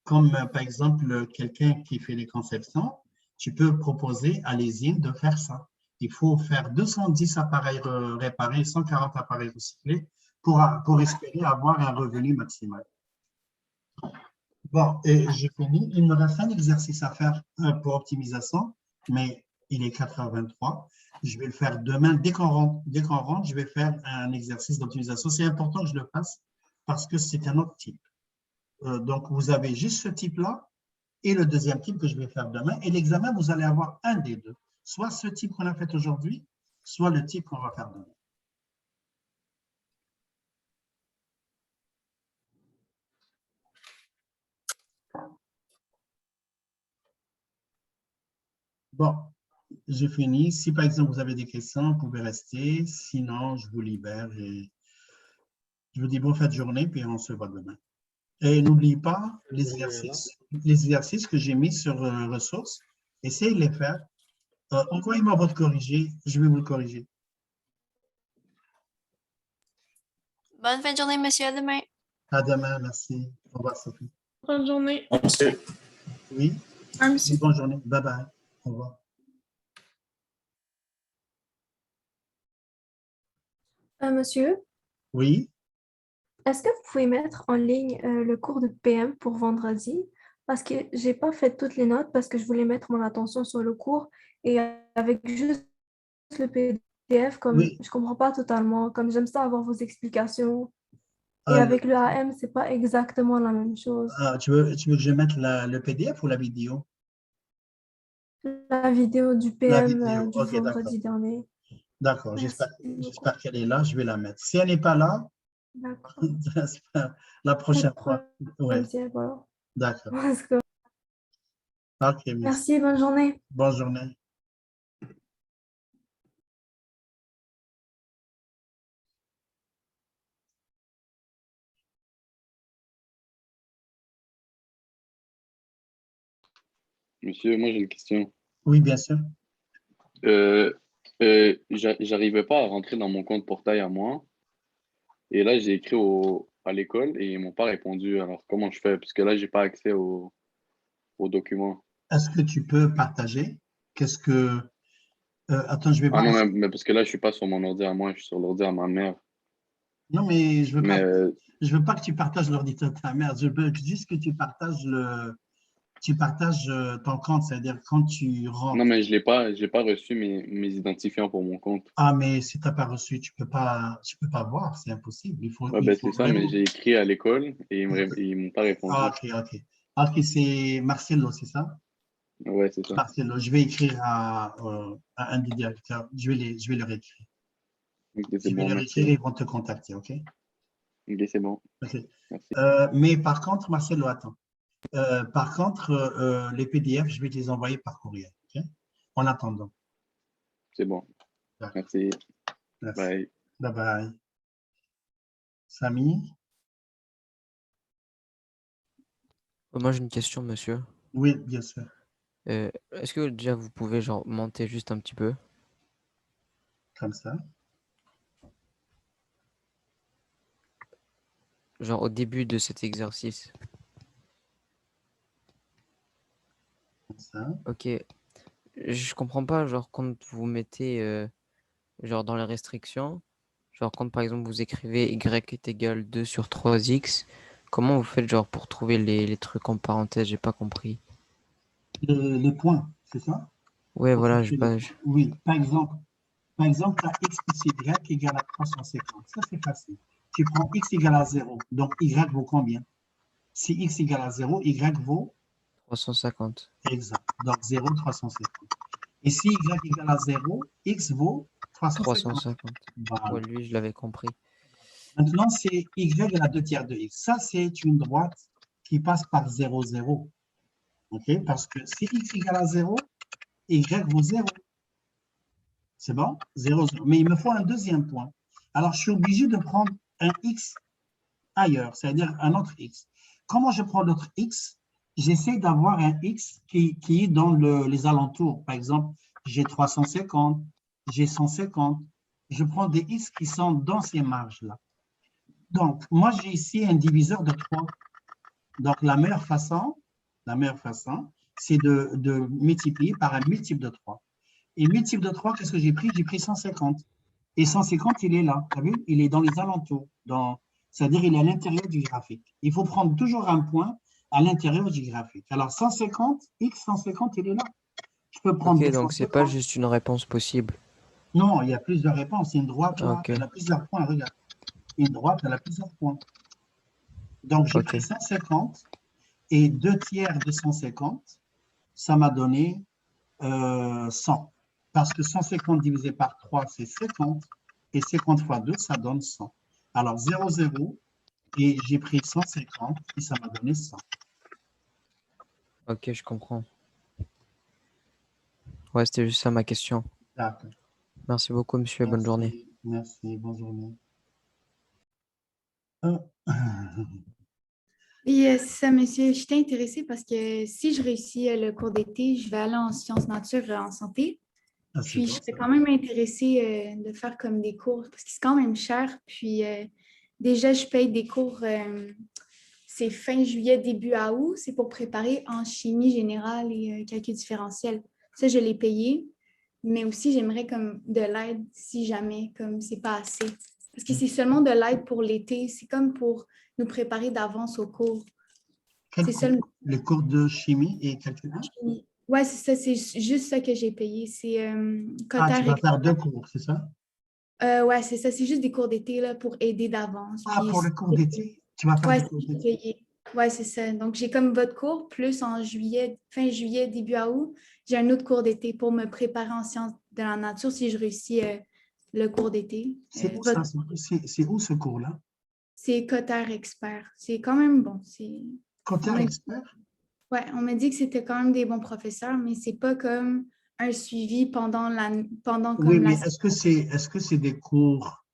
Speaker 4: par exemple, quelqu'un qui fait les conceptions, tu peux proposer à l'usine de faire ça. Il faut faire 210 appareils réparés, 140 appareils recyclés pour espérer avoir un revenu maximal. Bon, et j'ai fini. Il me reste un exercice à faire pour optimisation, mais il est 4h23. Je vais le faire demain. Dès qu'on rentre, je vais faire un exercice d'optimisation. C'est important que je le fasse parce que c'est un autre type. Donc, vous avez juste ce type-là et le deuxième type que je vais faire demain. Et l'examen, vous allez avoir un des deux. Soit ce type qu'on a fait aujourd'hui, soit le type qu'on va faire demain. Bon, j'ai fini. Si par exemple vous avez des questions, vous pouvez rester. Sinon, je vous libère et je vous dis bonne fin de journée, puis on se voit demain. Et n'oubliez pas les exercices que j'ai mis sur ressources. Essayez de les faire. Envoyez-moi votre corrigé, je vais vous le corriger.
Speaker 3: Bonne fin de journée, monsieur. À demain.
Speaker 4: À demain, merci. Au revoir, Sophie.
Speaker 1: Bonne journée.
Speaker 7: Monsieur.
Speaker 4: Oui.
Speaker 1: Ah, monsieur.
Speaker 4: Bonne journée. Bye bye. Au revoir.
Speaker 7: Monsieur,
Speaker 4: Oui,
Speaker 7: est-ce que vous pouvez mettre en ligne le cours de PM pour vendredi? Parce que j'ai pas fait toutes les notes parce que je voulais mettre mon attention sur le cours et avec juste le PDF, comme
Speaker 4: oui.
Speaker 7: je comprends pas totalement, comme j'aime ça avoir vos explications. Et
Speaker 4: Euh,
Speaker 7: avec le AM, c'est pas exactement la même chose.
Speaker 4: tu veux que je mette le PDF ou la vidéo?
Speaker 7: La vidéo du
Speaker 4: La
Speaker 7: PM
Speaker 4: vidéo,
Speaker 7: du
Speaker 4: ok, d'accord.
Speaker 7: vendredi dernier.
Speaker 4: D'accord,
Speaker 7: Merci beaucoup.
Speaker 4: j'espère qu'elle est là, je vais la mettre. Si elle n'est pas là,
Speaker 7: D'accord.
Speaker 4: la
Speaker 7: Pas de
Speaker 4: prochaine fois.
Speaker 7: problème,
Speaker 4: Oui,
Speaker 7: si elle est pas là.
Speaker 4: d'accord.
Speaker 7: Let's go.
Speaker 4: Ok, merci.
Speaker 7: Merci, bonne journée.
Speaker 4: Bonne journée.
Speaker 8: Monsieur, moi j'ai une question.
Speaker 4: Oui, bien sûr.
Speaker 8: Euh, j'arrivais pas à rentrer dans mon compte portail à moi. Et là, j'ai écrit à l'école et ils m'ont pas répondu. Alors, comment je fais? Parce que là, j'ai pas accès aux documents.
Speaker 4: Est-ce que tu peux partager? Qu'est-ce que... attends, je vais
Speaker 8: Ah
Speaker 4: voir.
Speaker 8: non, mais parce que là, je suis pas sur mon ordi à moi, je suis sur l'ordi à ma mère.
Speaker 4: Non, mais
Speaker 8: Mais
Speaker 4: je veux pas que tu partages l'ordinateur de ta mère. Je veux juste que tu partages ton compte, c'est-à-dire quand tu
Speaker 8: non,
Speaker 4: rentres.
Speaker 8: mais j'ai pas reçu mes identifiants pour mon compte.
Speaker 4: Ah, mais si tu n'as pas reçu, tu peux pas voir, c'est impossible.
Speaker 8: Ouais,
Speaker 4: Il
Speaker 8: ben
Speaker 4: faut
Speaker 8: c'est ça, mais
Speaker 4: vraiment.
Speaker 8: j'ai écrit à l'école et ils m'ont pas
Speaker 4: Ah,
Speaker 8: répondu.
Speaker 4: ok, ok. Ok, c'est Marcelo, c'est ça?
Speaker 8: Ouais, c'est ça.
Speaker 4: Marcelo, je vais écrire à un des directeurs. Je vais leur écrire.
Speaker 8: Ok, c'est
Speaker 4: Je vais
Speaker 8: bon,
Speaker 4: leur écrire
Speaker 8: merci.
Speaker 4: et ils vont te contacter, ok?
Speaker 8: Ok, c'est bon,
Speaker 4: Ok.
Speaker 8: merci.
Speaker 4: Mais par contre, Marcelo, attends. Par contre, les PDF, je vais te les envoyer par courriel, ok? En attendant.
Speaker 8: C'est bon,
Speaker 4: D'accord.
Speaker 8: merci.
Speaker 4: Merci.
Speaker 8: Bye.
Speaker 4: Bye bye. Samy?
Speaker 9: Moi, j'ai une question, monsieur.
Speaker 4: Oui, bien sûr.
Speaker 9: Est-ce que déjà vous pouvez genre monter juste un petit peu,
Speaker 4: Comme ça.
Speaker 9: genre au début de cet exercice?
Speaker 4: Comme ça.
Speaker 9: Ok, je comprends pas, genre quand vous mettez genre dans les restrictions, genre quand par exemple vous écrivez y est égal 2 sur 3x, comment vous faites genre pour trouver les trucs en parenthèse? J'ai pas compris.
Speaker 4: Les points, c'est ça?
Speaker 9: Ouais,
Speaker 4: Pour
Speaker 9: voilà,
Speaker 4: chercher les points. Oui, par exemple, la x plus y égale à 350. Ça, c'est facile. Tu prends x égale à 0. Donc, y vaut combien? Si x égale à 0, y vaut
Speaker 9: 350.
Speaker 4: exact. Donc, 0, 350. Et si y égale à 0, x vaut 350.
Speaker 9: 350.
Speaker 4: Voilà.
Speaker 9: Ouais, lui, je l'avais compris.
Speaker 4: Maintenant, c'est y à la 2 tiers de x. Ça, c'est une droite qui passe par 0, 0. OK? Parce que si x égale à 0, y vaut 0. C'est bon? 0, 0. Mais il me faut un deuxième point. Alors, je suis obligé de prendre un x ailleurs, c'est-à-dire un autre x. Comment je prends l'autre x? J'essaie d'avoir un x qui est dans les alentours. Par exemple, j'ai 350, j'ai 150. Je prends des x qui sont dans ces marges-là. Donc, moi, j'ai ici un diviseur de 3. Donc, la meilleure façon, c'est de multiplier par un multiple de 3. Et multiple de 3, qu'est-ce que j'ai pris? J'ai pris 150. Et 150, il est là. Tu as vu? Il est dans les alentours. C'est-à-dire, il est à l'intérieur du graphique. Il faut prendre toujours un point à l'intérieur du graphique. Alors, 150, x 150, il est là. Je peux prendre
Speaker 9: Ok,
Speaker 4: des
Speaker 9: donc c'est pas
Speaker 4: 150.
Speaker 9: juste une réponse possible.
Speaker 4: Non, il y a plusieurs réponses. C'est une droite
Speaker 9: Ah,
Speaker 4: là.
Speaker 9: ok,
Speaker 4: Elle a plusieurs points. Regarde. Une droite, elle a plusieurs points. Donc, j'ai
Speaker 9: ok.
Speaker 4: pris 150 et 2 tiers de 150, ça m'a donné 100. Parce que 150 divisé par 3, c'est 50. Et 50 fois 2, ça donne 100. Alors, 0, 0. Et j'ai pris 150 et ça m'a donné 100.
Speaker 9: Ok, je comprends. Ouais, c'était juste ça ma question.
Speaker 4: D'accord.
Speaker 9: Merci beaucoup, monsieur, et bonne journée.
Speaker 4: Merci. Bonne journée.
Speaker 6: Et c'est ça, monsieur. J'étais intéressée parce que si je réussis le cours d'été, je vais aller en sciences nature en santé.
Speaker 4: Ah, c'est
Speaker 6: Puis,
Speaker 4: bon,
Speaker 6: je serais
Speaker 4: ça.
Speaker 6: quand même intéressée de faire comme des cours parce que c'est quand même cher. Puis, déjà, je paye des cours, c'est fin juillet, début août. C'est pour préparer en chimie générale et calcul différentiel. Ça, je l'ai payé. Mais aussi, j'aimerais comme de l'aide si jamais, comme c'est pas assez. Parce que c'est seulement de l'aide pour l'été. C'est comme pour nous préparer d'avance au cours.
Speaker 4: Quel
Speaker 6: C'est
Speaker 4: cours?
Speaker 6: seulement...
Speaker 4: Le cours de chimie et calcul 1?
Speaker 6: Ouais, c'est ça. C'est juste ça que j'ai payé. C'est
Speaker 4: Ah, tu
Speaker 6: Cotter
Speaker 4: vas faire 2 cours, c'est ça?
Speaker 6: Ouais, c'est ça. C'est juste des cours d'été là, pour aider d'avance.
Speaker 4: Ah,
Speaker 6: Puis
Speaker 4: pour le cours d'été? Tu vas faire
Speaker 6: ouais,
Speaker 4: des cours
Speaker 6: c'est
Speaker 4: d'été?
Speaker 6: payé. Ouais, c'est ça. Donc, j'ai comme votre cours, plus en juillet, fin juillet, début août, j'ai un autre cours d'été pour me préparer en sciences de la nature si je réussis le cours d'été.
Speaker 4: C'est où ça? C'est où ce cours-là?
Speaker 6: C'est Cotter Expert. C'est quand même bon.
Speaker 4: Cotter
Speaker 6: On m'a
Speaker 4: Expert?
Speaker 6: ouais, on m'a dit que c'était quand même des bons professeurs, mais c'est pas comme un suivi pendant
Speaker 4: Oui,
Speaker 6: comme
Speaker 4: mais
Speaker 6: la...
Speaker 4: est-ce que c'est des cours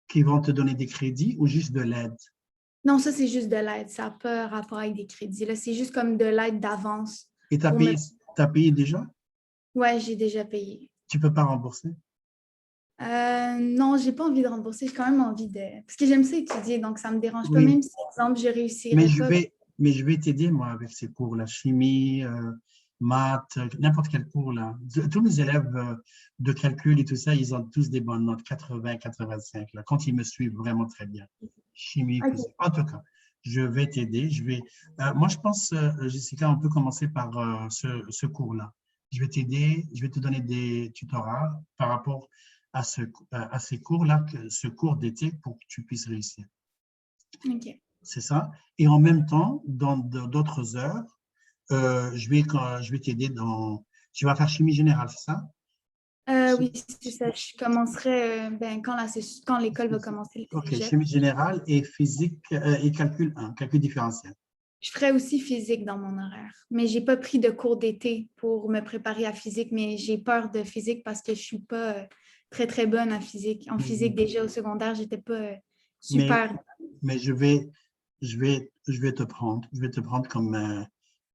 Speaker 4: qui vont te donner des crédits ou juste de l'aide?
Speaker 6: Non, ça, c'est juste de l'aide. Ça n'a pas rapport avec des crédits. Là, c'est juste comme de l'aide d'avance.
Speaker 4: Et tu as
Speaker 6: Pour me...
Speaker 4: payé déjà?
Speaker 6: Ouais, j'ai déjà payé.
Speaker 4: Tu ne peux pas rembourser?
Speaker 6: Non, j'ai pas envie de rembourser. J'ai quand même envie de... Parce que j'aime ça étudier, donc ça me dérange pas.
Speaker 4: Oui,
Speaker 6: Même si, par exemple, je
Speaker 4: mais
Speaker 6: réussirais pas.
Speaker 4: mais je vais t'aider, moi, avec ces cours, la chimie, maths, n'importe quel cours, là. Tous mes élèves de calcul et tout ça, ils ont tous des bonnes notes, 80, 85, là, quand ils me suivent vraiment très bien. Chimie,
Speaker 6: OK.
Speaker 4: physique. En tout cas, je vais t'aider. Moi, je pense, Jessica, on peut commencer par ce cours-là. Je vais t'aider, je vais te donner des tutorats par rapport à ces cours-là, ce cours d'été pour que tu puisses réussir.
Speaker 6: OK.
Speaker 4: C'est ça. Et en même temps, dans d'autres heures, je vais t'aider dans... Tu vas faire chimie générale, c'est ça?
Speaker 6: Oui, c'est ça. Je commencerai quand l'école va commencer le
Speaker 4: OK,
Speaker 6: cégep.
Speaker 4: chimie générale et physique et calcul 1, calcul différentiel.
Speaker 6: Je ferai aussi physique dans mon horaire, mais j'ai pas pris de cours d'été pour me préparer à physique, mais j'ai peur de physique parce que je suis pas très, très bonne en physique. En physique, déjà au secondaire, j'étais pas super...
Speaker 4: Mais je vais te prendre. Je vais te prendre comme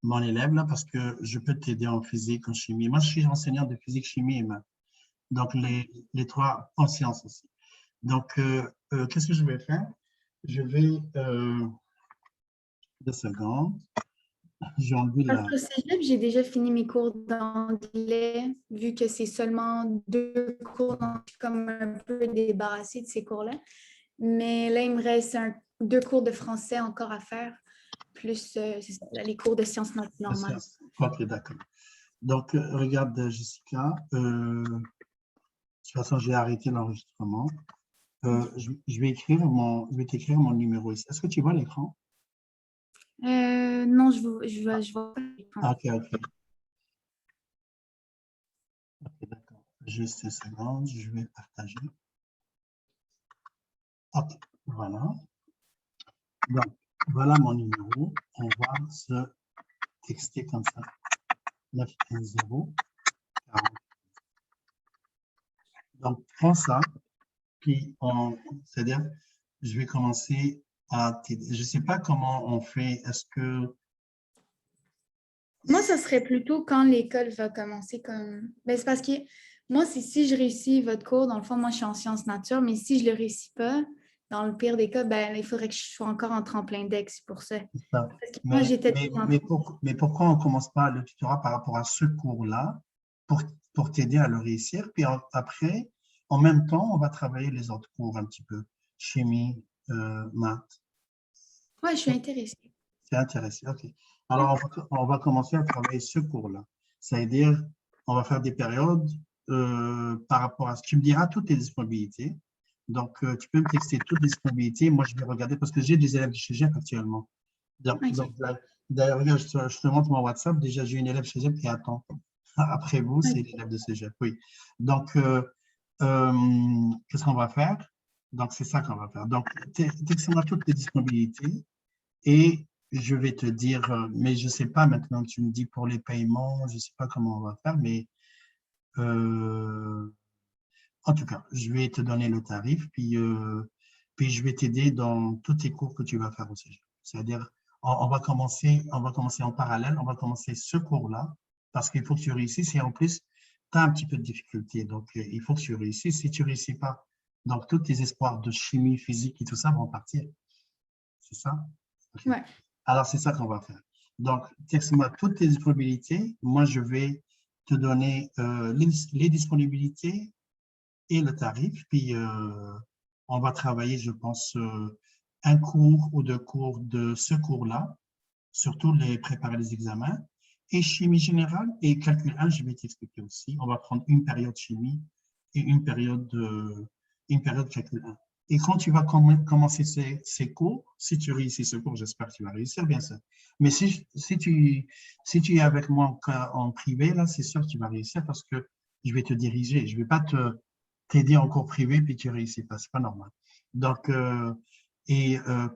Speaker 4: mon élève là parce que je peux t'aider en physique, en chimie. Moi, je suis enseignant de physique, chimie et maths. Donc, les trois en sciences aussi. Donc, qu'est-ce que je vais faire? Je vais... 2 secondes. J'ai enlevé la...
Speaker 6: Parce qu'au cégep, j'ai déjà fini mes cours d'anglais, vu que c'est seulement 2 cours, donc je suis comme un peu débarrassée de ces cours-là. Mais là, il me reste 2 cours de français encore à faire, plus c'est ça, les cours de sciences normales.
Speaker 4: Ok, d'accord. Donc, regarde, Jessica, de toute façon, j'ai arrêté l'enregistrement. Je vais t'écrire mon numéro ici. Est-ce que tu vois l'écran?
Speaker 6: Non, je vois pas l'écran.
Speaker 4: Ok, ok. Ok, d'accord. Juste une seconde, je vais partager. Ok, voilà. Donc, voilà mon numéro. On va se texter comme ça. 910 40. Donc, prends ça, puis c'est-à-dire, je vais commencer à t'aider. Je ne sais pas comment on fait. Est-ce que...
Speaker 6: Moi, ça serait plutôt quand l'école va commencer comme... Ben, c'est parce que moi, si je réussis votre cours, dans le fond, moi, je suis en sciences nature, mais si je ne le réussis pas, dans le pire des cas, ben, il faudrait que je sois encore en tremplin d'ex pour ça.
Speaker 4: Ça.
Speaker 6: Parce que moi, j'étais...
Speaker 4: Mais pourquoi on ne commence pas le tutorat par rapport à ce cours-là pour t'aider à le réussir? Puis après, en même temps, on va travailler les autres cours un petit peu. Chimie, maths.
Speaker 6: Oui, je suis intéressée.
Speaker 4: C'est intéressant, OK. Alors, on va commencer à travailler ce cours-là. C'est-à-dire, on va faire des périodes par rapport à ce que tu me diras, toutes tes disponibilités. Donc, tu peux me texter toutes les disponibilités. Moi, je vais regarder parce que j'ai des élèves de cégep actuellement. Donc, d'ailleurs, regarde, je te montre mon WhatsApp. Déjà, j'ai une élève de cégep qui attend. Après vous, c'est l'élève de cégep, oui. Donc, qu'est-ce qu'on va faire? Donc, c'est ça qu'on va faire. Donc, texte-moi toutes les disponibilités et je vais te dire, mais je ne sais pas maintenant que tu me dis pour les paiements, je ne sais pas comment on va faire, mais en tout cas, je vais te donner le tarif, puis je vais t'aider dans tous tes cours que tu vas faire au cégep. C'est-à-dire, on va commencer en parallèle, on va commencer ce cours-là, parce qu'il faut que tu réussisses, et en plus, tu as un petit peu de difficulté, donc il faut que tu réussisses. Si tu ne réussis pas, donc tous tes espoirs de chimie, physique et tout ça vont partir. C'est ça? Okay.
Speaker 6: Ouais.
Speaker 4: Alors, c'est ça qu'on va faire. Donc, texte-moi toutes tes disponibilités. Moi, je vais te donner les disponibilités et le tarif. Puis, on va travailler, je pense, un cours ou deux cours de ce cours-là, surtout les préparer les examens. Et chimie générale et calcul 1, je vais t'expliquer aussi. On va prendre une période chimie et une période calcul 1. Et quand tu vas commencer ces cours, si tu réussis ce cours, j'espère que tu vas réussir, bien sûr. Mais si tu es avec moi en privé, là, c'est sûr que tu vas réussir parce que je vais te diriger. Je ne vais pas t'aider en cours privé puis tu ne réussis pas. Ce n'est pas normal. Donc,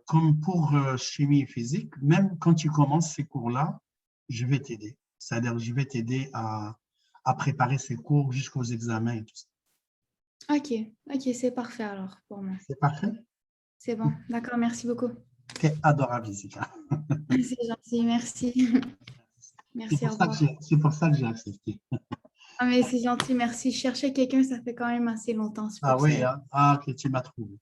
Speaker 4: comme pour chimie et physique, même quand tu commences ces cours-là, je vais t'aider. C'est-à-dire, je vais t'aider à préparer ces cours jusqu'aux examens et tout ça.
Speaker 6: OK, c'est parfait alors pour moi.
Speaker 4: C'est parfait?
Speaker 6: C'est bon, d'accord, merci beaucoup.
Speaker 4: T'es adorable, Jessica.
Speaker 6: C'est gentil, merci. Merci, au revoir.
Speaker 4: C'est pour ça que j'ai accepté.
Speaker 6: Ah, mais c'est gentil, merci. Je cherchais quelqu'un, ça fait quand même assez longtemps.
Speaker 4: Ah
Speaker 6: pour
Speaker 4: oui,
Speaker 6: ça.
Speaker 4: hein? Ah, ok, tu m'as trouvé.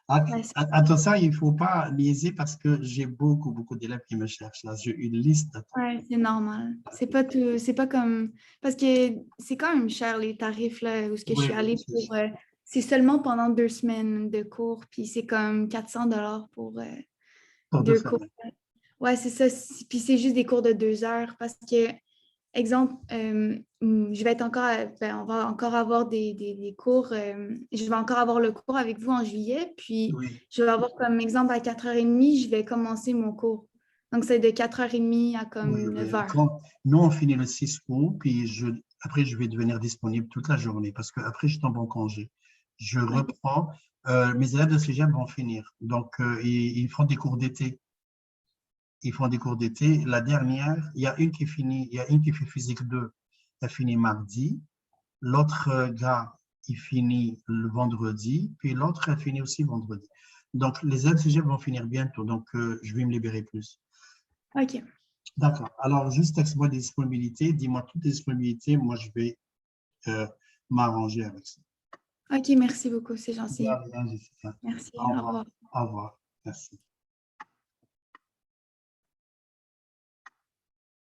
Speaker 4: Ah,
Speaker 6: Ouais,
Speaker 4: attention, il ne faut pas niaiser parce que j'ai beaucoup d'élèves qui me cherchent. Là, j'ai une liste d'attente.
Speaker 6: ouais, c'est normal. C'est pas tout, c'est pas comme. Parce que c'est quand même cher les tarifs là, où ce que je
Speaker 4: Oui,
Speaker 6: suis allée
Speaker 4: c'est
Speaker 6: pour. C'est seulement pendant 2 semaines de cours, puis c'est comme 400 $ pour
Speaker 4: pour 2
Speaker 6: 2 cours.
Speaker 4: semaines.
Speaker 6: Ouais, c'est ça. Puis c'est juste des cours de 2 heures parce que, exemple, je vais être encore, on va encore avoir des cours. Je vais encore avoir le cours avec vous en juillet. Puis
Speaker 4: Oui,
Speaker 6: je vais avoir comme exemple à 4h30, je vais commencer mon cours. Donc c'est de 4h30 à comme
Speaker 4: oui.
Speaker 6: 9h.
Speaker 4: Nous, on finit le 6 août, puis après, je vais devenir disponible toute la journée parce qu'après, je tombe en congé. Je reprends. Mes élèves de cégep vont finir. Donc, ils font des cours d'été. Ils font des cours d'été. La dernière, il y a une qui finit, il y a une qui fait physique 2. Elle finit mardi. L'autre gars, il finit le vendredi. Puis l'autre, elle finit aussi vendredi. Donc, les aides cégep vont finir bientôt. Donc, je vais me libérer plus.
Speaker 6: OK.
Speaker 4: D'accord. Alors, juste texte-moi des disponibilités. Dis-moi toutes les disponibilités. Moi, je vais m'arranger avec ça.
Speaker 6: OK, merci beaucoup, c'est gentil.
Speaker 4: De rien, Jessica.
Speaker 6: Merci,
Speaker 4: Au
Speaker 6: au
Speaker 4: revoir.
Speaker 6: revoir.
Speaker 4: Au revoir. Merci.